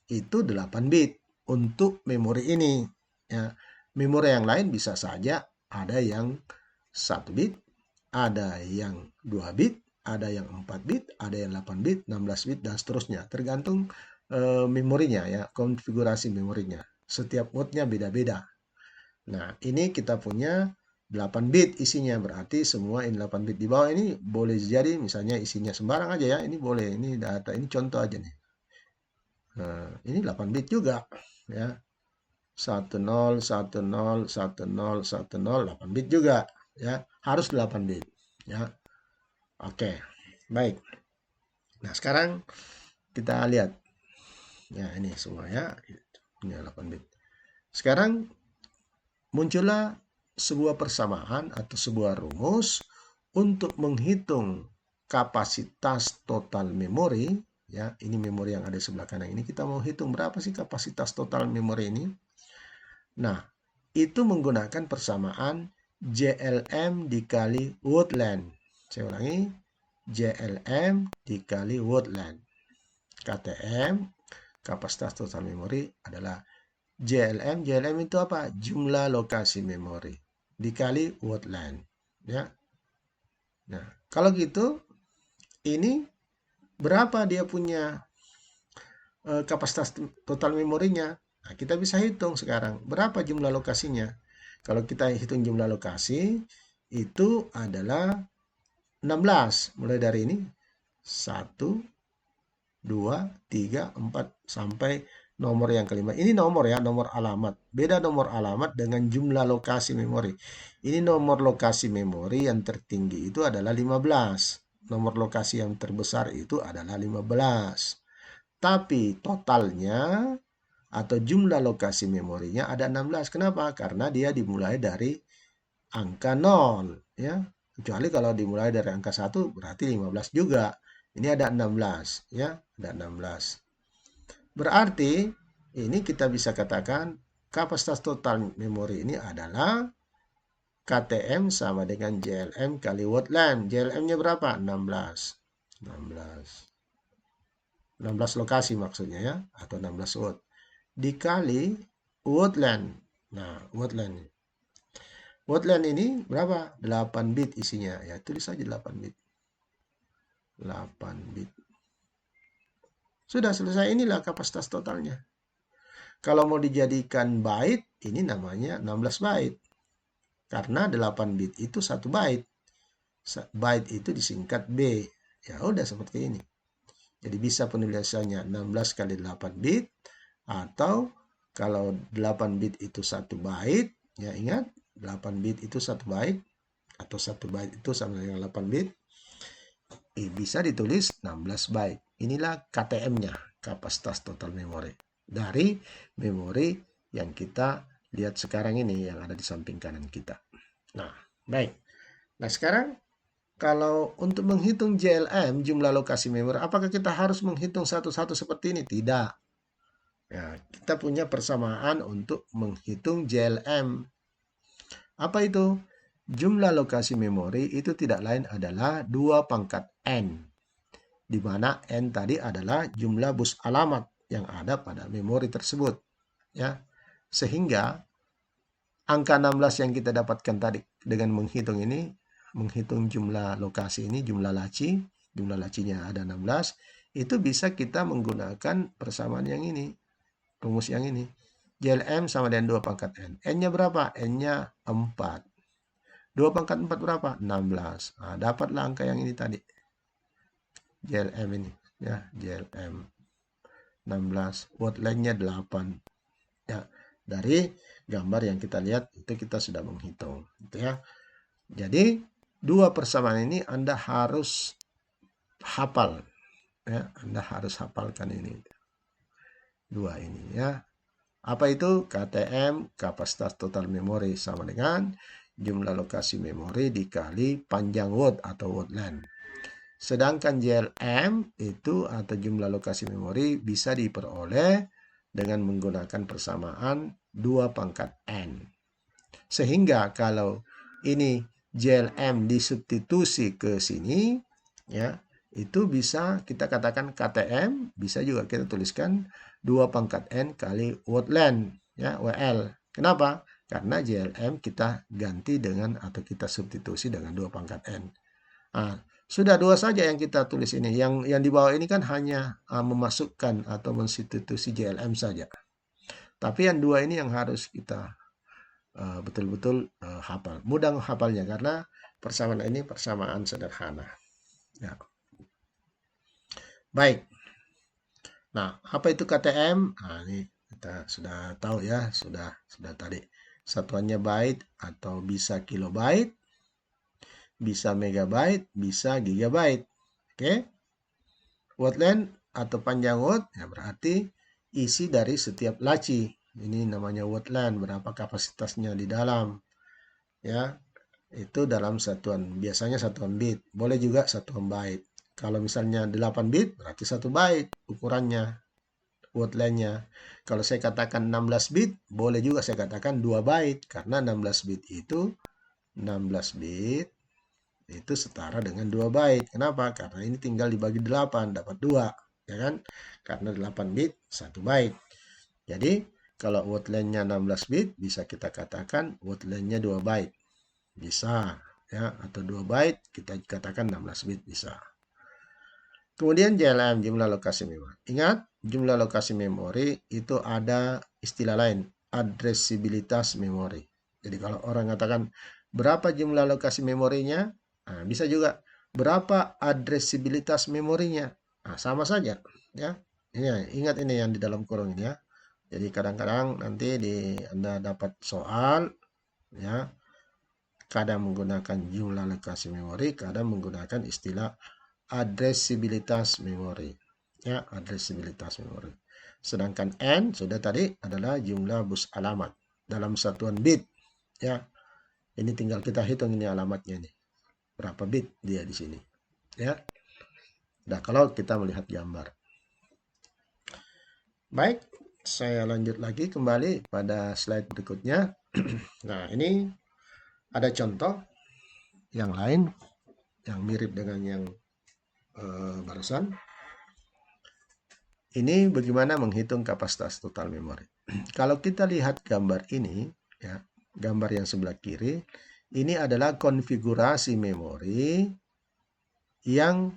itu 8 bit untuk memori ini. Ya, memori yang lain bisa saja ada yang 1 bit, ada yang 2 bit, ada yang 4 bit, ada yang 8 bit, 16 bit, dan seterusnya. Tergantung memorinya ya, konfigurasi memorinya. Setiap wordnya beda-beda. Nah, ini kita punya 8 bit isinya, berarti semua ini 8 bit. Di bawah ini boleh jadi misalnya isinya sembarang aja ya, ini boleh, ini data, ini contoh aja nih. Nah, ini 8 bit juga ya. 10, 10, 10, 10, 8 bit juga ya. Harus 8 bit ya. Oke, baik. Nah, sekarang kita lihat. Ya, ini semua ya. Ini 8 bit. Sekarang muncullah sebuah persamaan atau sebuah rumus untuk menghitung kapasitas total memori ya. Ini memori yang ada di sebelah kanan ini, kita mau hitung berapa sih kapasitas total memori ini. Nah, itu menggunakan persamaan JLM dikali word length. Saya ulangi, JLM dikali word length. KTM, kapasitas total memori, adalah JLM. JLM itu apa? Jumlah lokasi memori dikali word length. Ya. Nah, kalau gitu, ini berapa dia punya kapasitas total memorinya? Nah, kita bisa hitung sekarang berapa jumlah lokasinya. Kalau kita hitung jumlah lokasi, itu adalah 16. Mulai dari ini 1, 2, 3, 4 sampai nomor yang kelima. Ini nomor ya, nomor alamat. Beda nomor alamat dengan jumlah lokasi memori. Ini nomor lokasi memori yang tertinggi itu adalah 15. Nomor lokasi yang terbesar itu adalah 15. Tapi totalnya atau jumlah lokasi memorinya ada 16. Kenapa? Karena dia dimulai dari angka 0. Ya. Kecuali kalau dimulai dari angka 1 berarti 15 juga. Ini ada 16. Ya, ada 16. Berarti ini kita bisa katakan kapasitas total memori ini adalah KTM sama dengan JLM kali word length. JLM-nya berapa? 16. 16 lokasi maksudnya ya, atau 16 word. Dikali word length. Nah, word length. Word length ini berapa? 8 bit isinya. Ya, tulis saja 8 bit. 8 bit. Sudah selesai, inilah kapasitas totalnya. Kalau mau dijadikan byte, ini namanya 16 byte. Karena 8 bit itu 1 byte. Byte itu disingkat B. Ya udah seperti ini. Jadi bisa penulisannya 16 kali 8 bit. Atau kalau 8 bit itu 1 byte. Ya ingat, 8 bit itu 1 byte. Atau 1 byte itu sama dengan 8 bit. Bisa ditulis 16 byte. Inilah KTM-nya, kapasitas total memori. Dari memori yang kita lihat sekarang ini yang ada di samping kanan kita. Nah, baik. Nah, sekarang kalau untuk menghitung JLM, jumlah lokasi memori, apakah kita harus menghitung satu-satu seperti ini? Tidak. Ya, kita punya persamaan untuk menghitung JLM. Apa itu? Jumlah lokasi memori itu tidak lain adalah 2 pangkat N. Di mana N tadi adalah jumlah bus alamat yang ada pada memori tersebut. Ya. Sehingga angka 16 yang kita dapatkan tadi dengan menghitung ini, menghitung jumlah lokasi ini, jumlah lacinya ada 16, itu bisa kita menggunakan persamaan yang ini, rumus yang ini. JLM sama dengan 2 pangkat N. N-nya berapa? N-nya 4. 2 pangkat 4 berapa? 16. Nah, dapatlah angka yang ini tadi. JLM ini. Ya, JLM 16. Word length-nya 8. Ya, dari gambar yang kita lihat itu kita sudah menghitung. Gitu ya. Jadi, 2 persamaan ini Anda harus hafal. Ya, Anda harus hafalkan ini. 2 ini ya. Apa itu? KTM, kapasitas total memori, sama dengan jumlah lokasi memori dikali panjang word atau word length. Sedangkan JLM itu atau jumlah lokasi memori bisa diperoleh dengan menggunakan persamaan 2 pangkat N. Sehingga kalau ini JLM disubstitusi ke sini, ya, itu bisa kita katakan KTM, bisa juga kita tuliskan 2 pangkat N kali word length, ya, WL. Kenapa? Karena JLM kita ganti dengan atau kita substitusi dengan 2 pangkat N. Nah, sudah 2 saja yang kita tulis ini. Yang di bawah ini kan hanya memasukkan atau mensubstitusi JLM saja. Tapi yang 2 ini yang harus kita betul-betul hafal. Mudah hafalnya karena persamaan ini persamaan sederhana. Ya. Baik. Nah, apa itu KTM? Nah, ini kita sudah tahu ya, sudah tadi. Satuannya byte atau bisa kilobyte, bisa megabyte, bisa gigabyte. Oke. Word length atau panjang word ya berarti isi dari setiap laci. Ini namanya word length, berapa kapasitasnya di dalam. Ya, itu dalam satuan, biasanya satuan bit. Boleh juga satuan byte. Kalau misalnya 8 bit berarti 1 byte ukurannya, word length-nya. Kalau saya katakan 16 bit, boleh juga saya katakan 2 byte karena 16 bit itu 16 bit itu setara dengan 2 byte. Kenapa? Karena ini tinggal dibagi 8, dapat 2, ya kan? Karena 8 bit, 1 byte. Jadi, kalau word length-nya 16 bit, bisa kita katakan word length-nya 2 byte. Bisa, ya, atau 2 byte, kita katakan 16 bit, bisa. Kemudian JLM, jumlah lokasi memori. Ingat, jumlah lokasi memori itu ada istilah lain, addresibilitas memori. Jadi kalau orang katakan berapa jumlah lokasi memorinya, nah, bisa juga berapa addresibilitas memorinya. Nah, sama saja, ya. Ini, ingat ini yang di dalam kurung ini ya. Jadi kadang-kadang nanti Anda dapat soal, ya, kadang menggunakan jumlah lokasi memori, kadang menggunakan istilah addresibilitas memori, ya, addresibilitas memori. Sedangkan N sudah tadi adalah jumlah bus alamat dalam satuan bit, ya. Ini tinggal kita hitung ini alamatnya nih, berapa bit dia di sini, ya. Nah, kalau kita melihat gambar. Baik, saya lanjut lagi kembali pada slide berikutnya. Nah, ini ada contoh yang lain yang mirip dengan yang barusan. Ini bagaimana menghitung kapasitas total memori. Kalau kita lihat gambar ini, ya, gambar yang sebelah kiri, ini adalah konfigurasi memori yang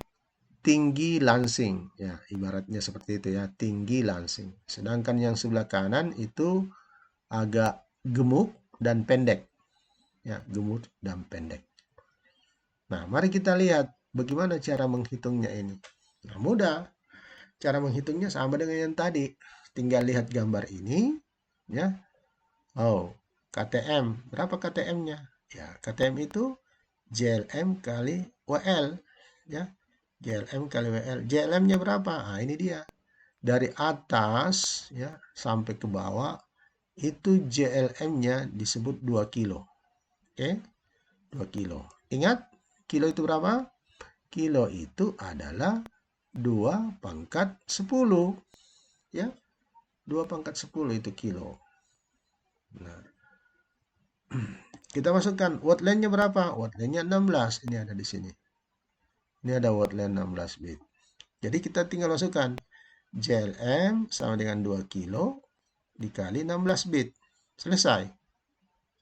tinggi lansing, ya, ibaratnya seperti itu ya, tinggi lansing. Sedangkan yang sebelah kanan itu agak gemuk dan pendek, ya, gemuk dan pendek. Nah, mari kita lihat bagaimana cara menghitungnya ini. Nah, mudah. Cara menghitungnya sama dengan yang tadi. Tinggal lihat gambar ini, ya. Oh, KTM. Berapa KTM-nya? Ya, KTM itu JLM kali WL, ya. JLM kali WL. JLM-nya berapa? Ah, ini dia. Dari atas, ya, sampai ke bawah, itu JLM-nya disebut 2 kilo. Oke? 2 kilo. Ingat, kilo itu berapa? Kilo itu adalah 2 pangkat 10, ya, 2 pangkat 10 itu kilo. Nah, kita masukkan word length-nya berapa? Word length-nya 16, ini ada di sini. Ini ada word length 16 bit. Jadi kita tinggal masukkan JLM sama dengan 2 kilo dikali 16 bit. Selesai.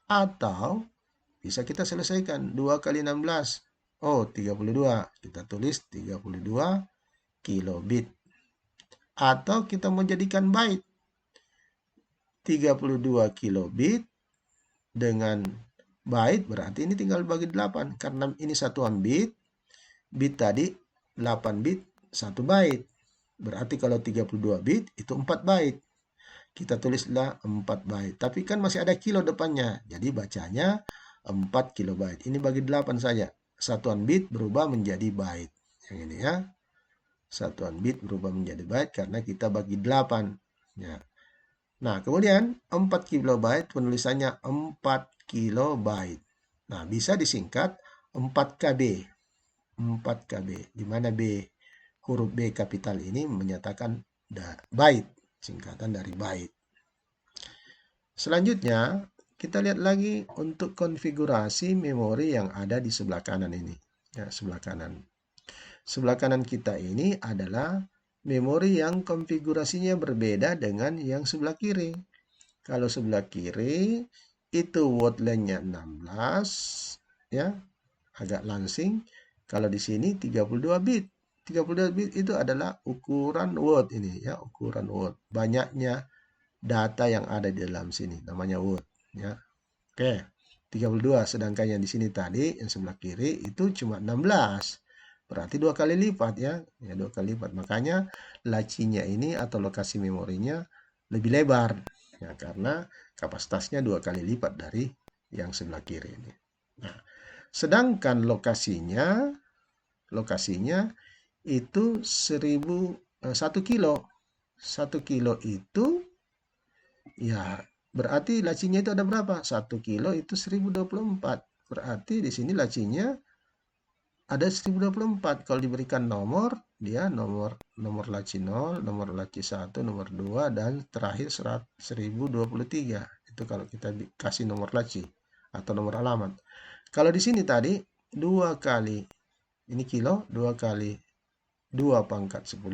Atau bisa kita selesaikan 2 kali 16. Oh, 32. Kita tulis 32 kilobit. Atau kita mau jadikan byte. 32 kilobit dengan byte berarti ini tinggal bagi 8. Karena ini satuan bit. Bit tadi 8 bit 1 byte. Berarti kalau 32 bit itu 4 byte. Kita tulislah 4 byte. Tapi kan masih ada kilo depannya. Jadi bacanya 4 kilobyte. Ini bagi 8 saja. Satuan bit berubah menjadi byte. Yang ini ya. Satuan bit berubah menjadi byte karena kita bagi 8. Ya. Nah, kemudian 4 kilobyte penulisannya 4 kilobyte. Nah, bisa disingkat 4KB. 4KB. Di mana B, huruf B kapital ini menyatakan byte. Singkatan dari byte. Selanjutnya, kita lihat lagi untuk konfigurasi memori yang ada di sebelah kanan ini. Ya, sebelah kanan. Sebelah kanan kita ini adalah memori yang konfigurasinya berbeda dengan yang sebelah kiri. Kalau sebelah kiri itu word length-nya 16, ya, agak langsing. Kalau di sini 32 bit. 32 bit itu adalah ukuran word ini, ya, ukuran word. Banyaknya data yang ada di dalam sini namanya word, ya. Oke. 32, sedangkan yang di sini tadi yang sebelah kiri itu cuma 16. Berarti 2 kali lipat ya. Ya, 2 kali lipat. Makanya lacinya ini atau lokasi memorinya lebih lebar. Ya, karena kapasitasnya 2 kali lipat dari yang sebelah kiri ini. Nah, sedangkan lokasinya itu 1 kilo. 1 kilo itu ya berarti lacinya itu ada berapa? 1 kilo itu 1024. Berarti di sini lacinya ada 1024. Kalau diberikan nomor, dia nomor laci 0, nomor laci 1, nomor 2, dan terakhir 1023. Itu kalau kita kasih nomor laci atau nomor alamat. Kalau di sini tadi 2 kali, ini kilo, 2 kali 2 pangkat 10,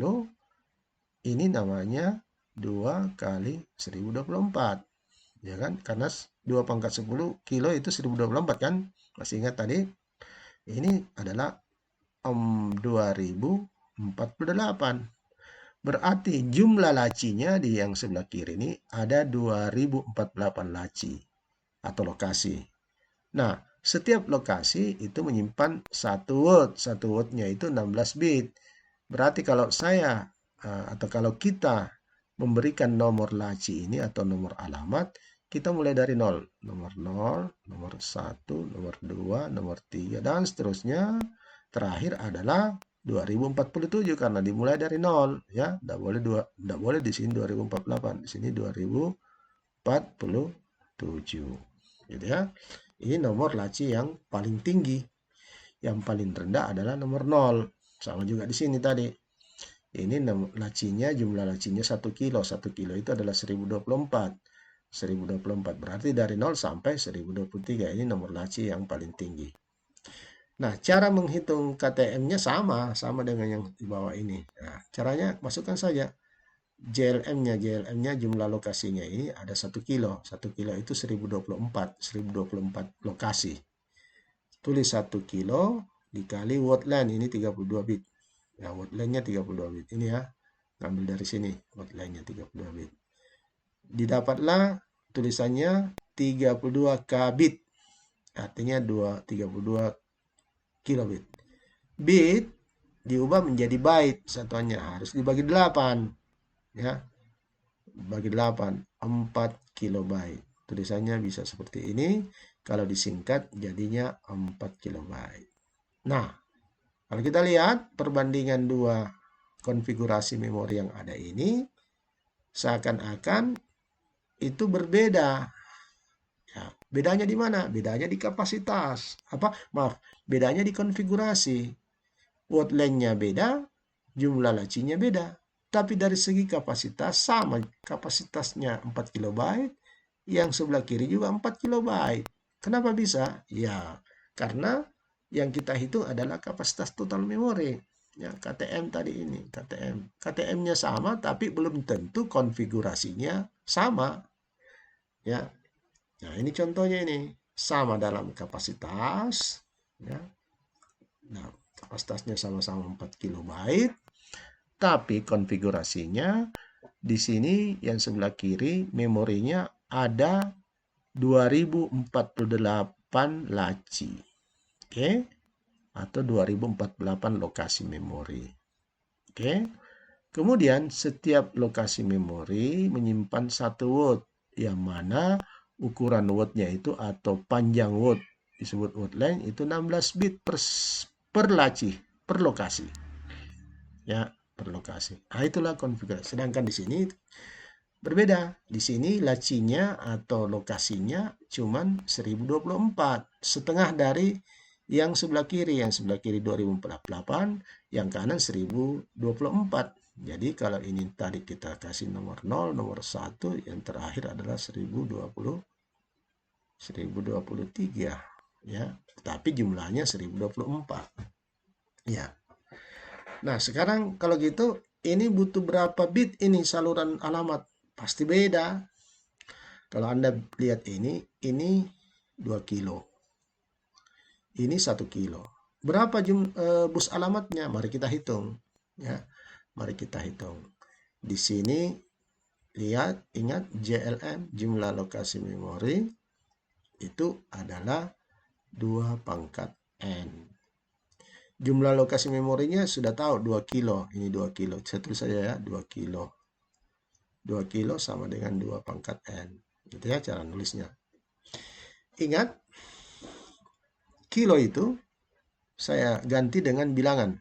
ini namanya 2 kali 1024. Ya kan? Karena 2 pangkat 10 kilo itu 1024 kan? Masih ingat tadi? Ini adalah 2048. Berarti jumlah lacinya di yang sebelah kiri ini ada 2048 laci atau lokasi. Nah, setiap lokasi itu menyimpan 1 word. 1 wordnya itu 16 bit. Berarti kalau saya atau kalau kita memberikan nomor laci ini atau nomor alamat, kita mulai dari 0. Nomor 0, nomor 1, nomor 2, nomor 3, dan seterusnya. Terakhir adalah 2047 karena dimulai dari 0 ya. Enggak boleh di sini 2048, di sini 2047. Gitu ya. Ini nomor laci yang paling tinggi. Yang paling rendah adalah nomor 0. Sama juga di sini tadi. Ini lacinya, jumlah lacinya 1 kilo. 1 kilo itu adalah 1024. 1024 berarti dari 0 sampai 1023. Ini nomor laci yang paling tinggi. Nah, cara menghitung KTM-nya sama dengan yang di bawah ini. Nah, caranya masukkan saja JLM-nya jumlah lokasinya ini ada 1 kilo. 1 kilo itu 1024 lokasi. Tulis 1 kilo dikali word length, ini 32 bit. Ya, word length-nya 32 bit. Ini ya, ngambil dari sini, word length-nya 32 bit. Didapatlah tulisannya 32 kbit. Artinya 32 kilobit. Bit diubah menjadi byte, satuannya harus dibagi 8. Ya. Bagi 8, 4 kilobyte. Tulisannya bisa seperti ini. Kalau disingkat jadinya 4 kilobyte. Nah, kalau kita lihat perbandingan dua konfigurasi memori yang ada ini, seakan-akan itu berbeda. Ya, bedanya di mana? Bedanya di kapasitas. Bedanya di konfigurasi. Word length-nya beda, jumlah lacinya beda. Tapi dari segi kapasitas sama. Kapasitasnya 4 kilobyte, yang sebelah kiri juga 4 kilobyte. Kenapa bisa? Ya, karena yang kita hitung adalah kapasitas total memori. Ya, KTM tadi ini, KTM. KTM-nya sama, tapi belum tentu konfigurasinya sama. Ya, nah ini contohnya ini. Sama dalam kapasitas. Ya. Nah, kapasitasnya sama-sama 4 kilobyte. Tapi konfigurasinya di sini yang sebelah kiri memorinya ada 2048 laci. Oke? Atau 2048 lokasi memori. Oke? Kemudian setiap lokasi memori menyimpan 1 word yang mana ukuran wordnya itu atau panjang word disebut word length itu 16 bit per laci, per lokasi. Ya, per lokasi. Nah, itulah konfigurasi. Sedangkan di sini berbeda. Di sini lacinya atau lokasinya cuman 1024, setengah dari yang sebelah kiri. Yang sebelah kiri 2048, yang kanan 1024. Jadi kalau ini tadi kita kasih nomor 0, nomor 1, yang terakhir adalah 1023 ya. Tapi jumlahnya 1024. Ya. Nah, sekarang kalau gitu ini butuh berapa bit ini saluran alamat? Pasti beda. Kalau Anda lihat ini 2 kilo. Ini 1 kilo. Berapa bus alamatnya? Mari kita hitung. Ya, mari kita hitung. Di sini lihat, ingat JLM, jumlah lokasi memori, itu adalah 2 pangkat N. Jumlah lokasi memorinya sudah tahu 2 kilo. Ini 2 kilo. Saya tulis saja ya, 2 kilo. 2 kilo sama dengan 2 pangkat N. Gitu ya cara nulisnya. Ingat, kilo itu saya ganti dengan bilangan.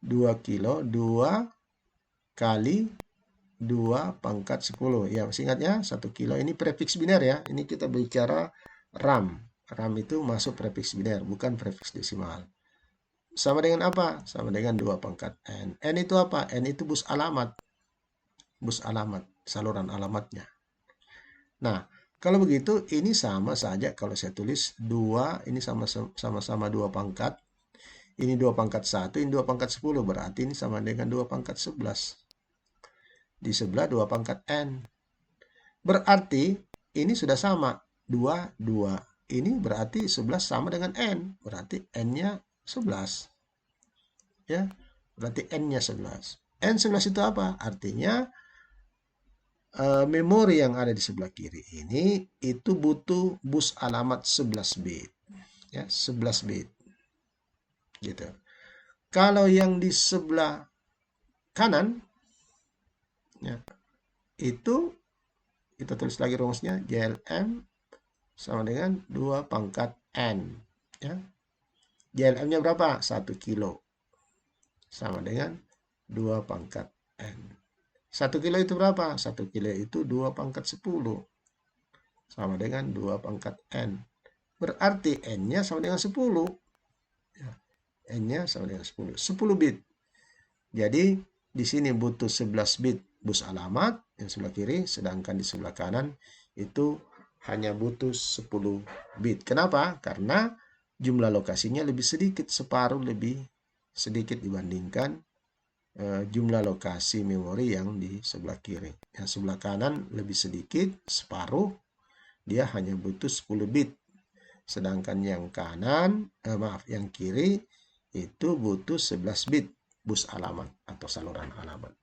2 kilo, 2 kali 2 pangkat 10. Ya, masih ingat ya, 1 kilo ini prefiks biner ya. Ini kita bicara RAM. RAM itu masuk prefiks biner, bukan prefiks desimal. Sama dengan apa? Sama dengan 2 pangkat N. N itu apa? N itu bus alamat. Bus alamat, saluran alamatnya. Nah, Kalau begitu, ini sama saja kalau saya tulis 2, ini sama-sama 2 pangkat. Ini 2 pangkat 1, ini 2 pangkat 10. Berarti ini sama dengan 2 pangkat 11. Di sebelah 2 pangkat N. Berarti ini sudah sama. 2, 2. Ini berarti 11 sama dengan N. Berarti N-nya 11. Ya, berarti N-nya 11. N11 itu apa? Artinya memori yang ada di sebelah kiri ini itu butuh bus alamat 11 bit. Ya, 11 bit. Gitu. Kalau yang di sebelah kanan ya, itu kita tulis lagi rumusnya JLM sama dengan 2 pangkat N. Ya. JLM-nya berapa? 1 kilo. Sama dengan 2 pangkat N. 1 kilo itu berapa? 1 kilo itu 2 pangkat 10. Sama dengan 2 pangkat N. Berarti N-nya sama dengan 10. Ya. N-nya sama dengan 10. 10 bit. Jadi di sini butuh 11 bit bus alamat yang sebelah kiri, sedangkan di sebelah kanan itu hanya butuh 10 bit. Kenapa? Karena jumlah lokasinya lebih sedikit, separuh lebih sedikit dibandingkan jumlah lokasi memori yang di sebelah kiri. Yang sebelah kanan lebih sedikit, separuh, dia hanya butuh 10 bit. Sedangkan yang kanan, yang kiri itu butuh 11 bit bus alamat atau saluran alamat.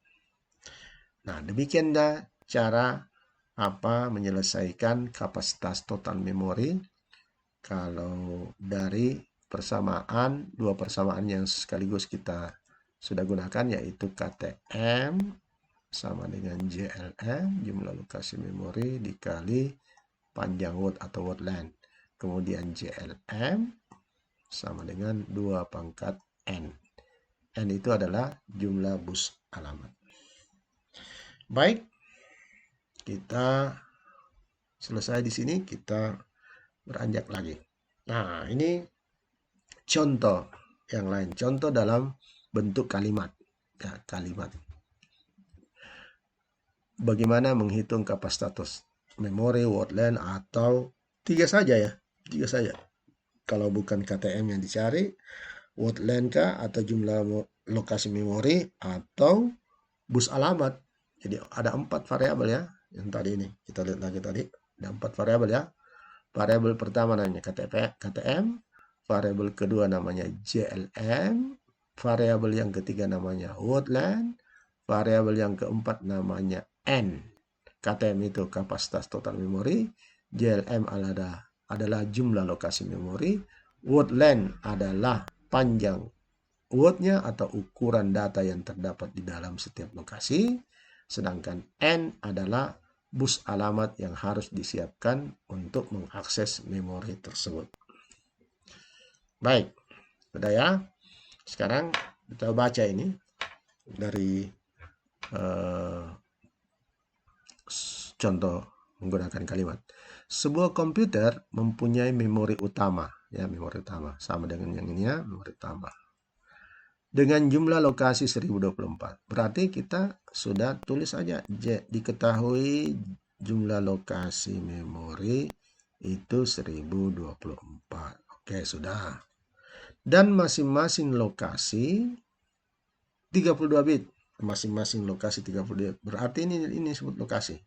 Nah, demikianlah cara menyelesaikan kapasitas total memori kalau dari persamaan, dua persamaan yang sekaligus kita sudah gunakan, yaitu KTM sama dengan JLM, jumlah lokasi memori, dikali panjang word atau word length. Kemudian JLM sama dengan 2 pangkat N. N itu adalah jumlah bus alamat. Baik, kita selesai di sini, kita beranjak lagi. Nah, ini contoh yang lain. Contoh dalam bentuk kalimat. Ya, kalimat. Bagaimana menghitung kapasitas memori, word length, atau 3 saja ya. 3 saja. Kalau bukan KTM yang dicari, word length kah, atau jumlah lokasi memori, atau bus alamat. Jadi ada 4 variabel ya. Yang tadi ini kita lihat lagi tadi. Ada 4 variabel ya. Variabel pertama namanya KTM, variabel kedua namanya JLM, variabel yang ketiga namanya word length, variabel yang keempat namanya N. KTM itu kapasitas total memori, JLM adalah jumlah lokasi memori, word length adalah panjang wordnya atau ukuran data yang terdapat di dalam setiap lokasi, sedangkan N adalah bus alamat yang harus disiapkan untuk mengakses memori tersebut. Baik, sudah ya. Sekarang kita baca ini dari contoh menggunakan kalimat. Sebuah komputer mempunyai memori utama, ya, memori utama sama dengan yang ini ya, memori utama. Dengan jumlah lokasi 1024. Berarti kita sudah tulis aja diketahui jumlah lokasi memori itu 1024. Oke, sudah. Dan masing-masing lokasi 32 bit. Masing-masing lokasi 32 bit. Berarti ini disebut lokasi.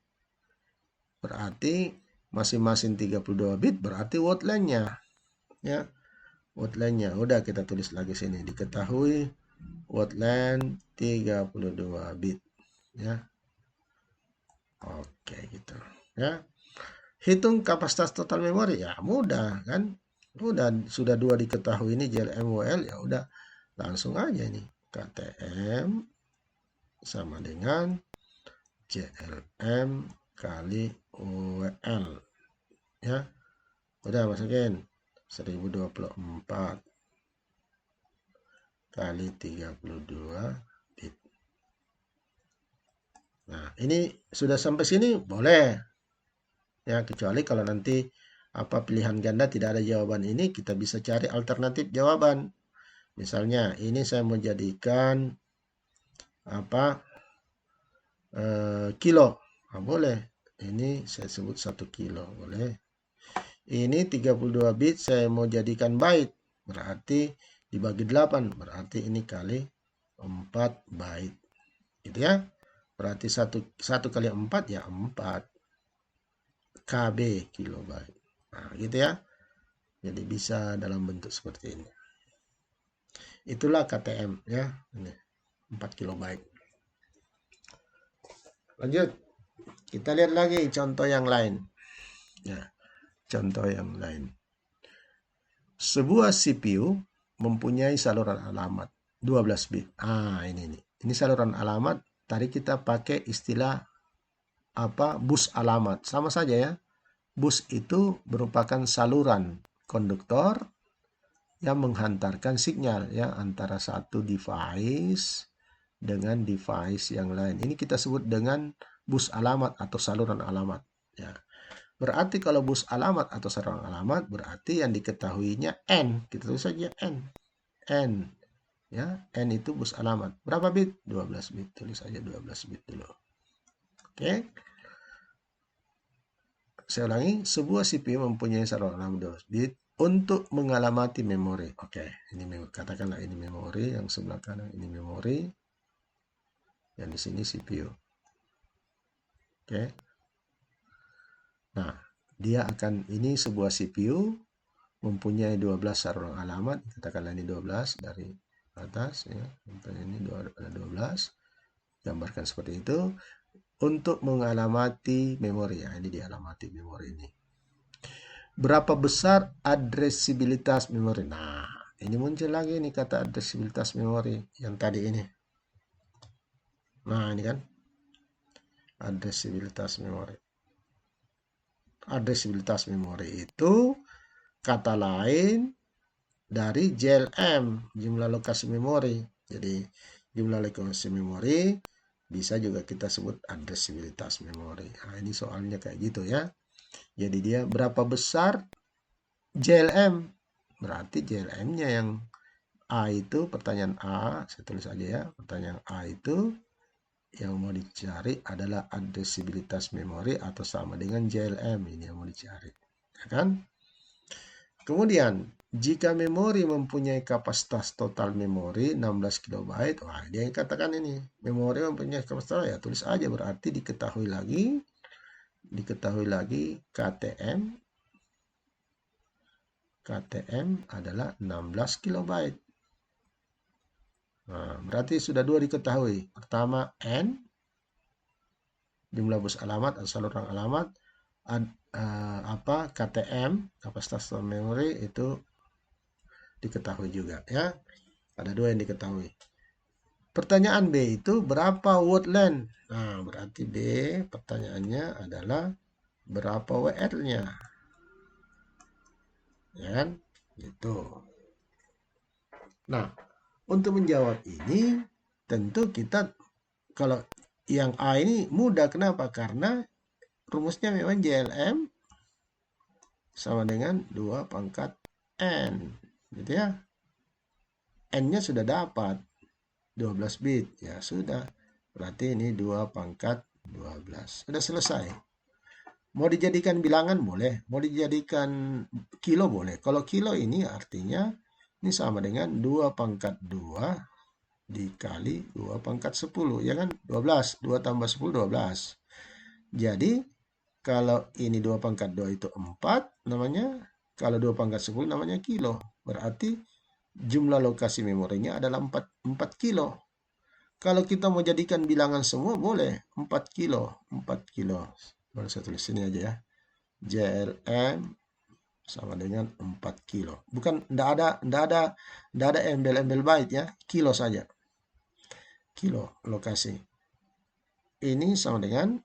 Berarti masing-masing 32 bit berarti word length-nya. Ya. Word length-nya. Udah kita tulis lagi sini. Diketahui word length 32 bit. Ya. Oke, gitu. Ya. Hitung kapasitas total memori, ya mudah kan? Udah, sudah 2 diketahui ini JLM WL, ya udah langsung aja nih. KTM sama dengan JLM kali WL. Ya. Udah masukin 1024 kali 32 bit. Nah, ini sudah sampai sini boleh. Ya, kecuali kalau nanti pilihan ganda tidak ada jawaban ini, kita bisa cari alternatif jawaban. Misalnya, ini saya mau jadikan kilo. Nah, boleh. Ini saya sebut 1 kilo, boleh. Ini 32 bit saya mau jadikan byte. Berarti dibagi 8, berarti ini kali 4 byte. Gitu ya. Berarti 1 kali 4 ya 4 KB kilobyte. Nah, gitu ya. Jadi bisa dalam bentuk seperti ini. Itulah KTM ya. Ini 4 kilobyte. Lanjut. Kita lihat lagi contoh yang lain. Ya, contoh yang lain. Sebuah CPU mempunyai saluran alamat 12 bit. Ini saluran alamat. Tadi kita pakai istilah bus alamat. Sama saja ya. Bus itu merupakan saluran konduktor yang menghantarkan sinyal ya antara satu device dengan device yang lain. Ini kita sebut dengan bus alamat atau saluran alamat ya. Berarti kalau bus alamat atau saluran alamat berarti yang diketahuinya N. Kita tulis saja N. N ya, N itu bus alamat. Berapa bit? 12 bit. Tulis saja 12 bit dulu. Oke. Saya ulangi, sebuah CPU mempunyai saluran alamat 12 bit untuk mengalamati memori. Oke, ini katakanlah ini memori, yang sebelah kanan ini memori, yang di sini CPU. Oke. Nah, ini sebuah CPU mempunyai 12 saluran alamat, katakanlah ini 12 dari atas ya. Contohnya ini ada 12. Gambarkan seperti itu untuk mengalamati memori ya. Ini dialamati memori ini. Berapa besar addresibilitas memori? Nah, ini muncul lagi nih kata addresibilitas memori yang tadi ini. Nah, ini kan addresibilitas memori. Addresibilitas memori itu kata lain dari JLM, jumlah lokasi memori. Jadi, jumlah lokasi memori bisa juga kita sebut addresibilitas memori. Nah, ini soalnya kayak gitu ya. Jadi dia berapa besar JLM? Berarti JLM-nya yang A itu, pertanyaan A, saya tulis aja ya. Pertanyaan A itu yang mau dicari adalah addresibilitas memori atau sama dengan JLM. Ini yang mau dicari. Ya kan? Kemudian, jika memori mempunyai kapasitas total memori 16 KB, wah dia yang katakan ini, memori mempunyai kapasitas, ya tulis aja, berarti diketahui lagi KTM adalah 16 KB. Nah, berarti sudah dua diketahui. Pertama N, jumlah bus alamat atau saluran alamat, KTM, kapasitas total memori itu diketahui juga ya. Ada dua yang diketahui. Pertanyaan B itu berapa word length? Nah, berarti B pertanyaannya adalah berapa WL-nya? Ya kan? Gitu. Nah, untuk menjawab ini tentu kita kalau yang A ini mudah. Kenapa? Karena rumusnya memang JLM sama dengan 2 pangkat N. Gitu ya. N-nya sudah dapat 12 bit. Ya sudah. Berarti ini 2 pangkat 12. Sudah selesai. Mau dijadikan bilangan boleh. Mau dijadikan kilo boleh. Kalau kilo ini artinya ini sama dengan 2 pangkat 2 dikali 2 pangkat 10. Ya kan? 12. 2 tambah 10, 12. Jadi, kalau ini 2 pangkat 2 itu 4 namanya. Kalau 2 pangkat 10 namanya kilo. Berarti jumlah lokasi memorinya adalah 4 kilo. Kalau kita mau jadikan bilangan semua boleh 4 kilo. 4 kilo. Boleh saya tulis sini aja ya. JLM sama dengan 4 kilo. Bukan, enggak ada embel-embel byte ya. Kilo saja. Kilo lokasi. Ini sama dengan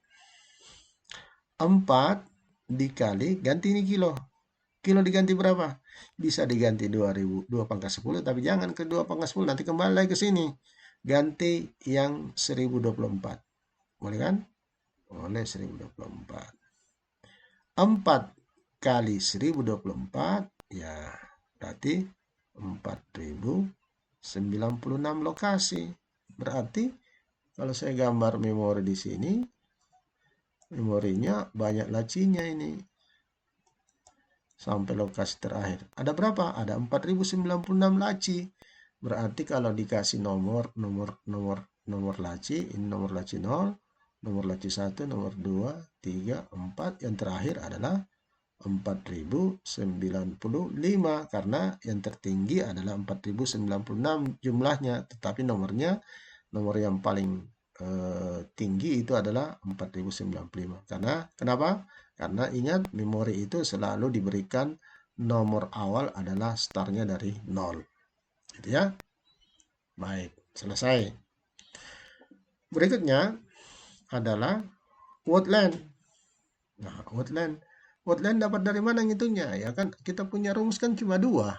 4 dikali, ganti ini kilo. Kilo diganti berapa? Bisa diganti 2000, 2 pangkat 10, tapi jangan ke 2 pangkat 10, nanti kembali lagi ke sini. Ganti yang 1024. Boleh kan? Boleh 1024. 4 kali 1024, ya berarti 4096 lokasi. Berarti kalau saya gambar memori di sini, Memorinya banyak lacinya ini. Sampai lokasi terakhir. Ada berapa? Ada 4096 laci. Berarti kalau dikasih nomor laci, ini nomor laci 0, nomor laci 1, nomor 2, 3, 4, yang terakhir adalah 4095 karena yang tertinggi adalah 4096 jumlahnya, tetapi nomor yang paling tinggi itu adalah 4095. Karena kenapa? Karena ingat, memori itu selalu diberikan nomor awal adalah startnya dari 0. Gitu ya. Baik, selesai. Berikutnya adalah word length. Nah, word length dapat dari mana ngitungnya? Ya kan kita punya rumus kan cuma dua.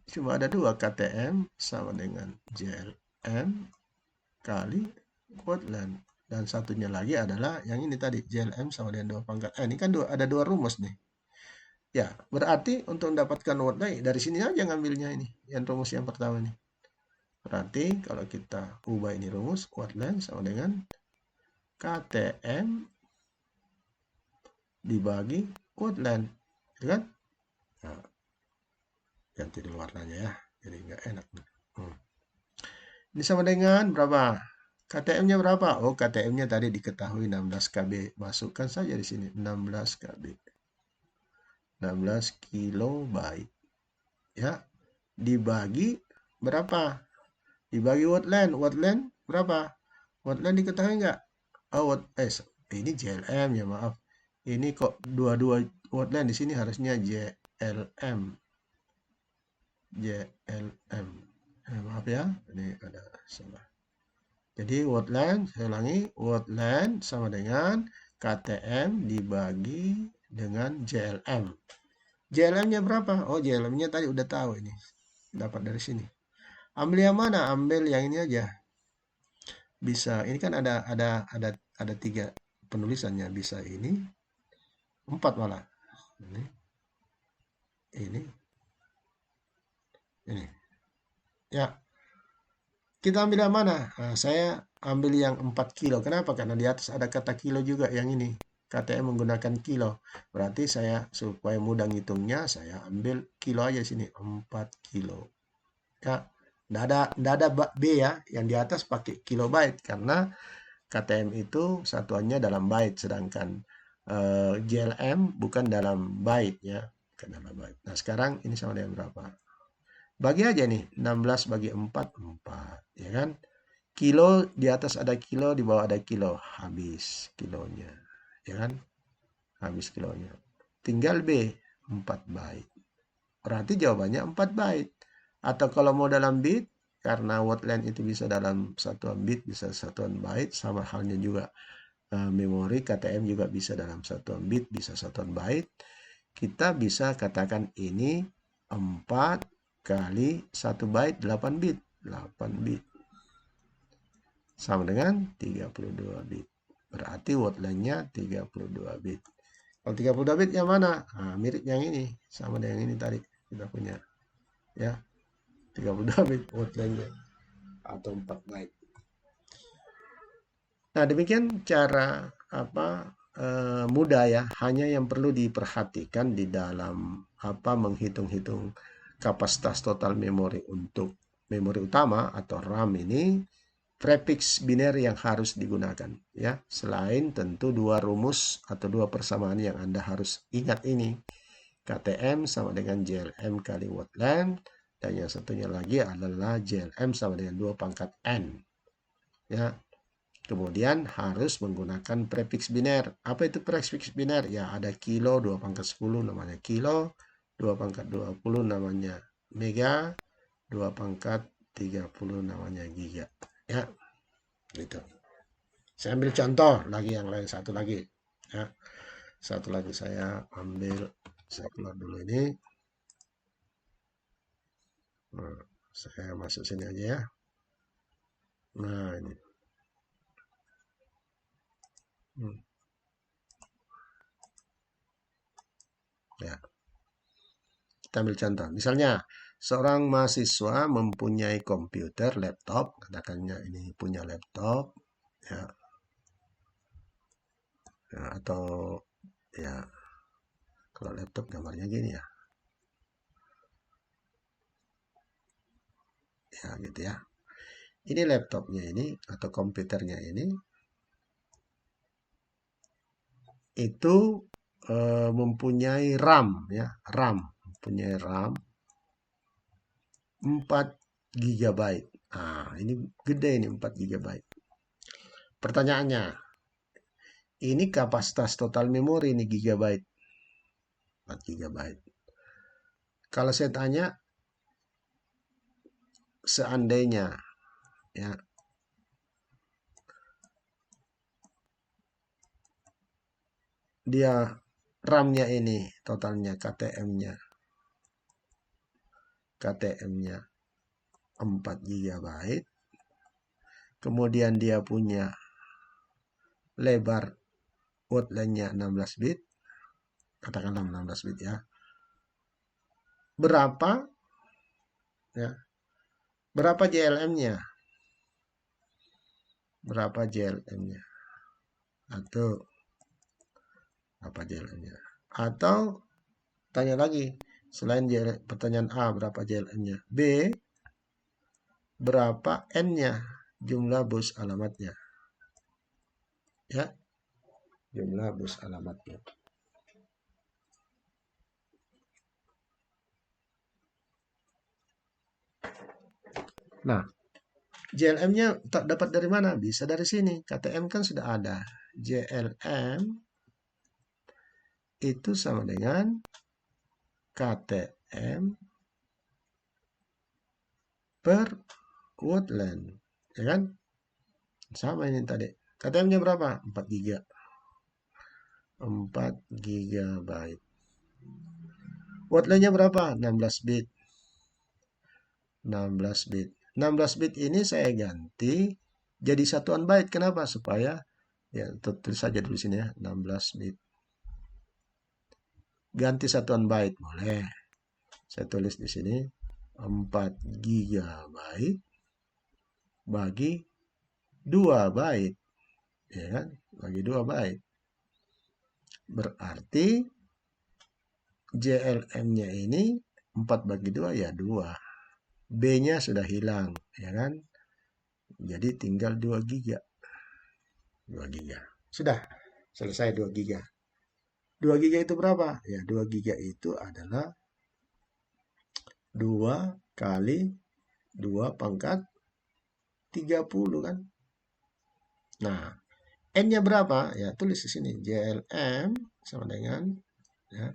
Cuma ada dua, KTM sama dengan JLM kali word length. Dan satunya lagi adalah yang ini tadi, JLM sama dengan 2 pangkat. Ini kan ada dua rumus nih. Ya, berarti untuk mendapatkan word length dari sini aja ngambilnya ini. Yang rumus yang pertama nih. Berarti kalau kita ubah ini rumus, word length sama dengan KTM dibagi word length. Ya kan? Nah, ganti dulu warnanya ya. Jadi nggak enak. Ini sama dengan berapa? KTM-nya berapa? Oh, KTM-nya tadi diketahui 16 KB. Masukkan saja di sini 16 KB. 16 kilobyte. Ya. Dibagi berapa? Dibagi word length. Word length berapa? Word length diketahui nggak? Oh, ini JLM ya, maaf. Ini kok dua-dua word length di sini harusnya JLM. JLM. Maaf ya, ini ada salah. Jadi word length, saya ulangi, word length sama dengan KTM dibagi dengan JLM. JLM-nya berapa? Oh, JLM-nya tadi udah tahu ini. Dapat dari sini. Ambil yang mana? Ambil yang ini aja. Bisa. Ini kan ada 3 penulisannya. Bisa ini. 4 malah. Ini. Ini. Ini. Ya. Kita ambil yang mana? Nah, saya ambil yang 4 kilo. Kenapa? Karena di atas ada kata kilo juga yang ini. KTM menggunakan kilo. Berarti saya supaya mudah ngitungnya, saya ambil kilo aja sini. 4 kilo. Ya, enggak ada B ya. Yang di atas pakai kilobyte. Karena KTM itu satuannya dalam byte. Sedangkan JLM bukan dalam byte ya. Bukan dalam byte. Nah, sekarang ini sama dengan berapa? Bagi aja nih, 16 bagi 4, 4. Ya kan? Kilo, di atas ada kilo, di bawah ada kilo. Habis kilonya. Ya kan? Habis kilonya. Tinggal B, 4 byte. Berarti jawabannya 4 byte. Atau kalau mau dalam bit, karena word length itu bisa dalam satuan bit, bisa satuan byte, sama halnya juga memori KTM juga bisa dalam satuan bit, bisa satuan byte. Kita bisa katakan ini 4 kali 1 byte 8 bit. 8 bit. Sama dengan 32 bit. Berarti word length-nya 32 bit. Kalau 32 bit yang mana? Nah, mirip yang ini. Sama dengan ini tadi kita punya. Ya, 32 bit word length-nya. Atau 4 byte. Nah, demikian cara mudah ya. Hanya yang perlu diperhatikan di dalam menghitung-hitung kapasitas total memori untuk memori utama atau RAM ini, prefix biner yang harus digunakan ya. Selain tentu dua rumus atau dua persamaan yang Anda harus ingat ini. KTM sama dengan JLM kali word length, dan yang satunya lagi adalah JLM sama dengan 2 pangkat N. Ya. Kemudian harus menggunakan prefix biner. Apa itu prefix biner? Ya, ada kilo, 2 pangkat 10 namanya kilo, 2 pangkat 20 namanya mega, 2 pangkat 30 namanya giga. Ya, gitu. Saya ambil contoh lagi yang lain, satu lagi. Ya, satu lagi saya keluar dulu ini. Nah, saya masuk sini aja ya. Nah, ini. Ya. Kita ambil contoh. Misalnya, seorang mahasiswa mempunyai komputer, laptop, katakannya ini punya laptop, ya. Nah, atau ya kalau laptop gambarnya gini ya. Ya gitu ya. Ini laptopnya ini atau komputernya ini itu mempunyai RAM ya, mempunyai RAM 4 GB. Nah, ini gede ini 4 GB. Pertanyaannya, ini kapasitas total memori ini gigabyte. 4 GB. Kalau saya tanya, seandainya ya dia RAM-nya ini totalnya KTM-nya 4 GB, kemudian dia punya lebar outline-nya 16 bit, katakanlah 16 bit ya. Berapa ya? Berapa JLM-nya? Berapa JLM-nya? Atau berapa JLM-nya? Atau tanya lagi, selain pertanyaan A, berapa JLM-nya? B, berapa N-nya? Jumlah bus alamatnya. Ya, jumlah bus alamatnya. Nah, JLM-nya tak dapat dari mana? Bisa dari sini. KTM kan sudah ada. JLM itu sama dengan KTM per Woodland. Ya kan? Sama ini tadi. KTM-nya berapa? 4 GB. 4 GB. Woodland-nya berapa? 16 bit. 16 bit. 16 bit ini saya ganti jadi satuan byte. Kenapa? Supaya ya tulis saja dulu sini ya, 16 bit. Ganti satuan byte boleh. Saya tulis di sini 4 GB bagi 2 byte. Ya kan? Bagi 2 byte. Berarti JLM-nya ini 4 bagi 2 ya 2. B-nya sudah hilang, ya kan? Jadi tinggal 2 GB. 2 GB. Sudah selesai 2 GB. 2 GB itu berapa? Ya, 2 GB itu adalah 2 kali 2 pangkat 30 kan? Nah, N-nya berapa? Ya, tulis di sini. JLM sama dengan ya,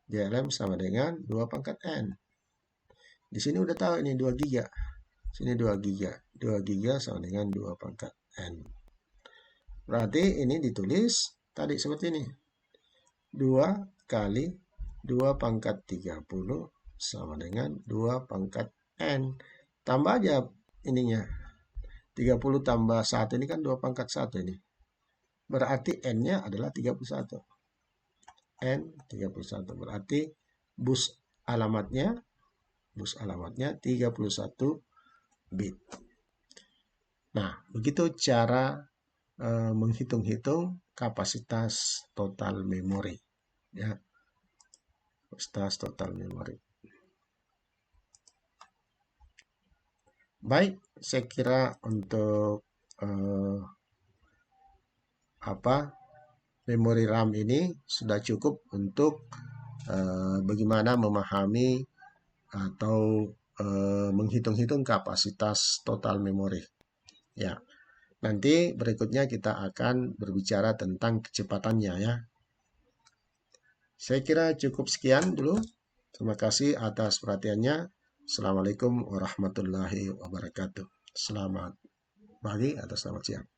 JLM sama dengan 2 pangkat N. Di sini udah tahu ini 2 GB. Sini 2 GB. 2 GB sama dengan 2 pangkat N. Berarti ini ditulis tadi seperti ini. 2 kali 2 pangkat 30 sama dengan 2 pangkat N. Tambah aja ininya. 30 tambah 1 ini kan 2 pangkat 1 ini. Berarti N-nya adalah 31. N 31. Berarti bus alamatnya 31 bit. Nah, begitu cara menghitung-hitung kapasitas total memori. Ya, kapasitas total memori. Baik, saya kira untuk memori RAM ini sudah cukup untuk bagaimana memahami atau menghitung-hitung kapasitas total memori. Ya, nanti berikutnya kita akan berbicara tentang kecepatannya ya. Saya kira cukup sekian dulu. Terima kasih atas perhatiannya. Assalamualaikum warahmatullahi wabarakatuh. Selamat pagi atau selamat siang.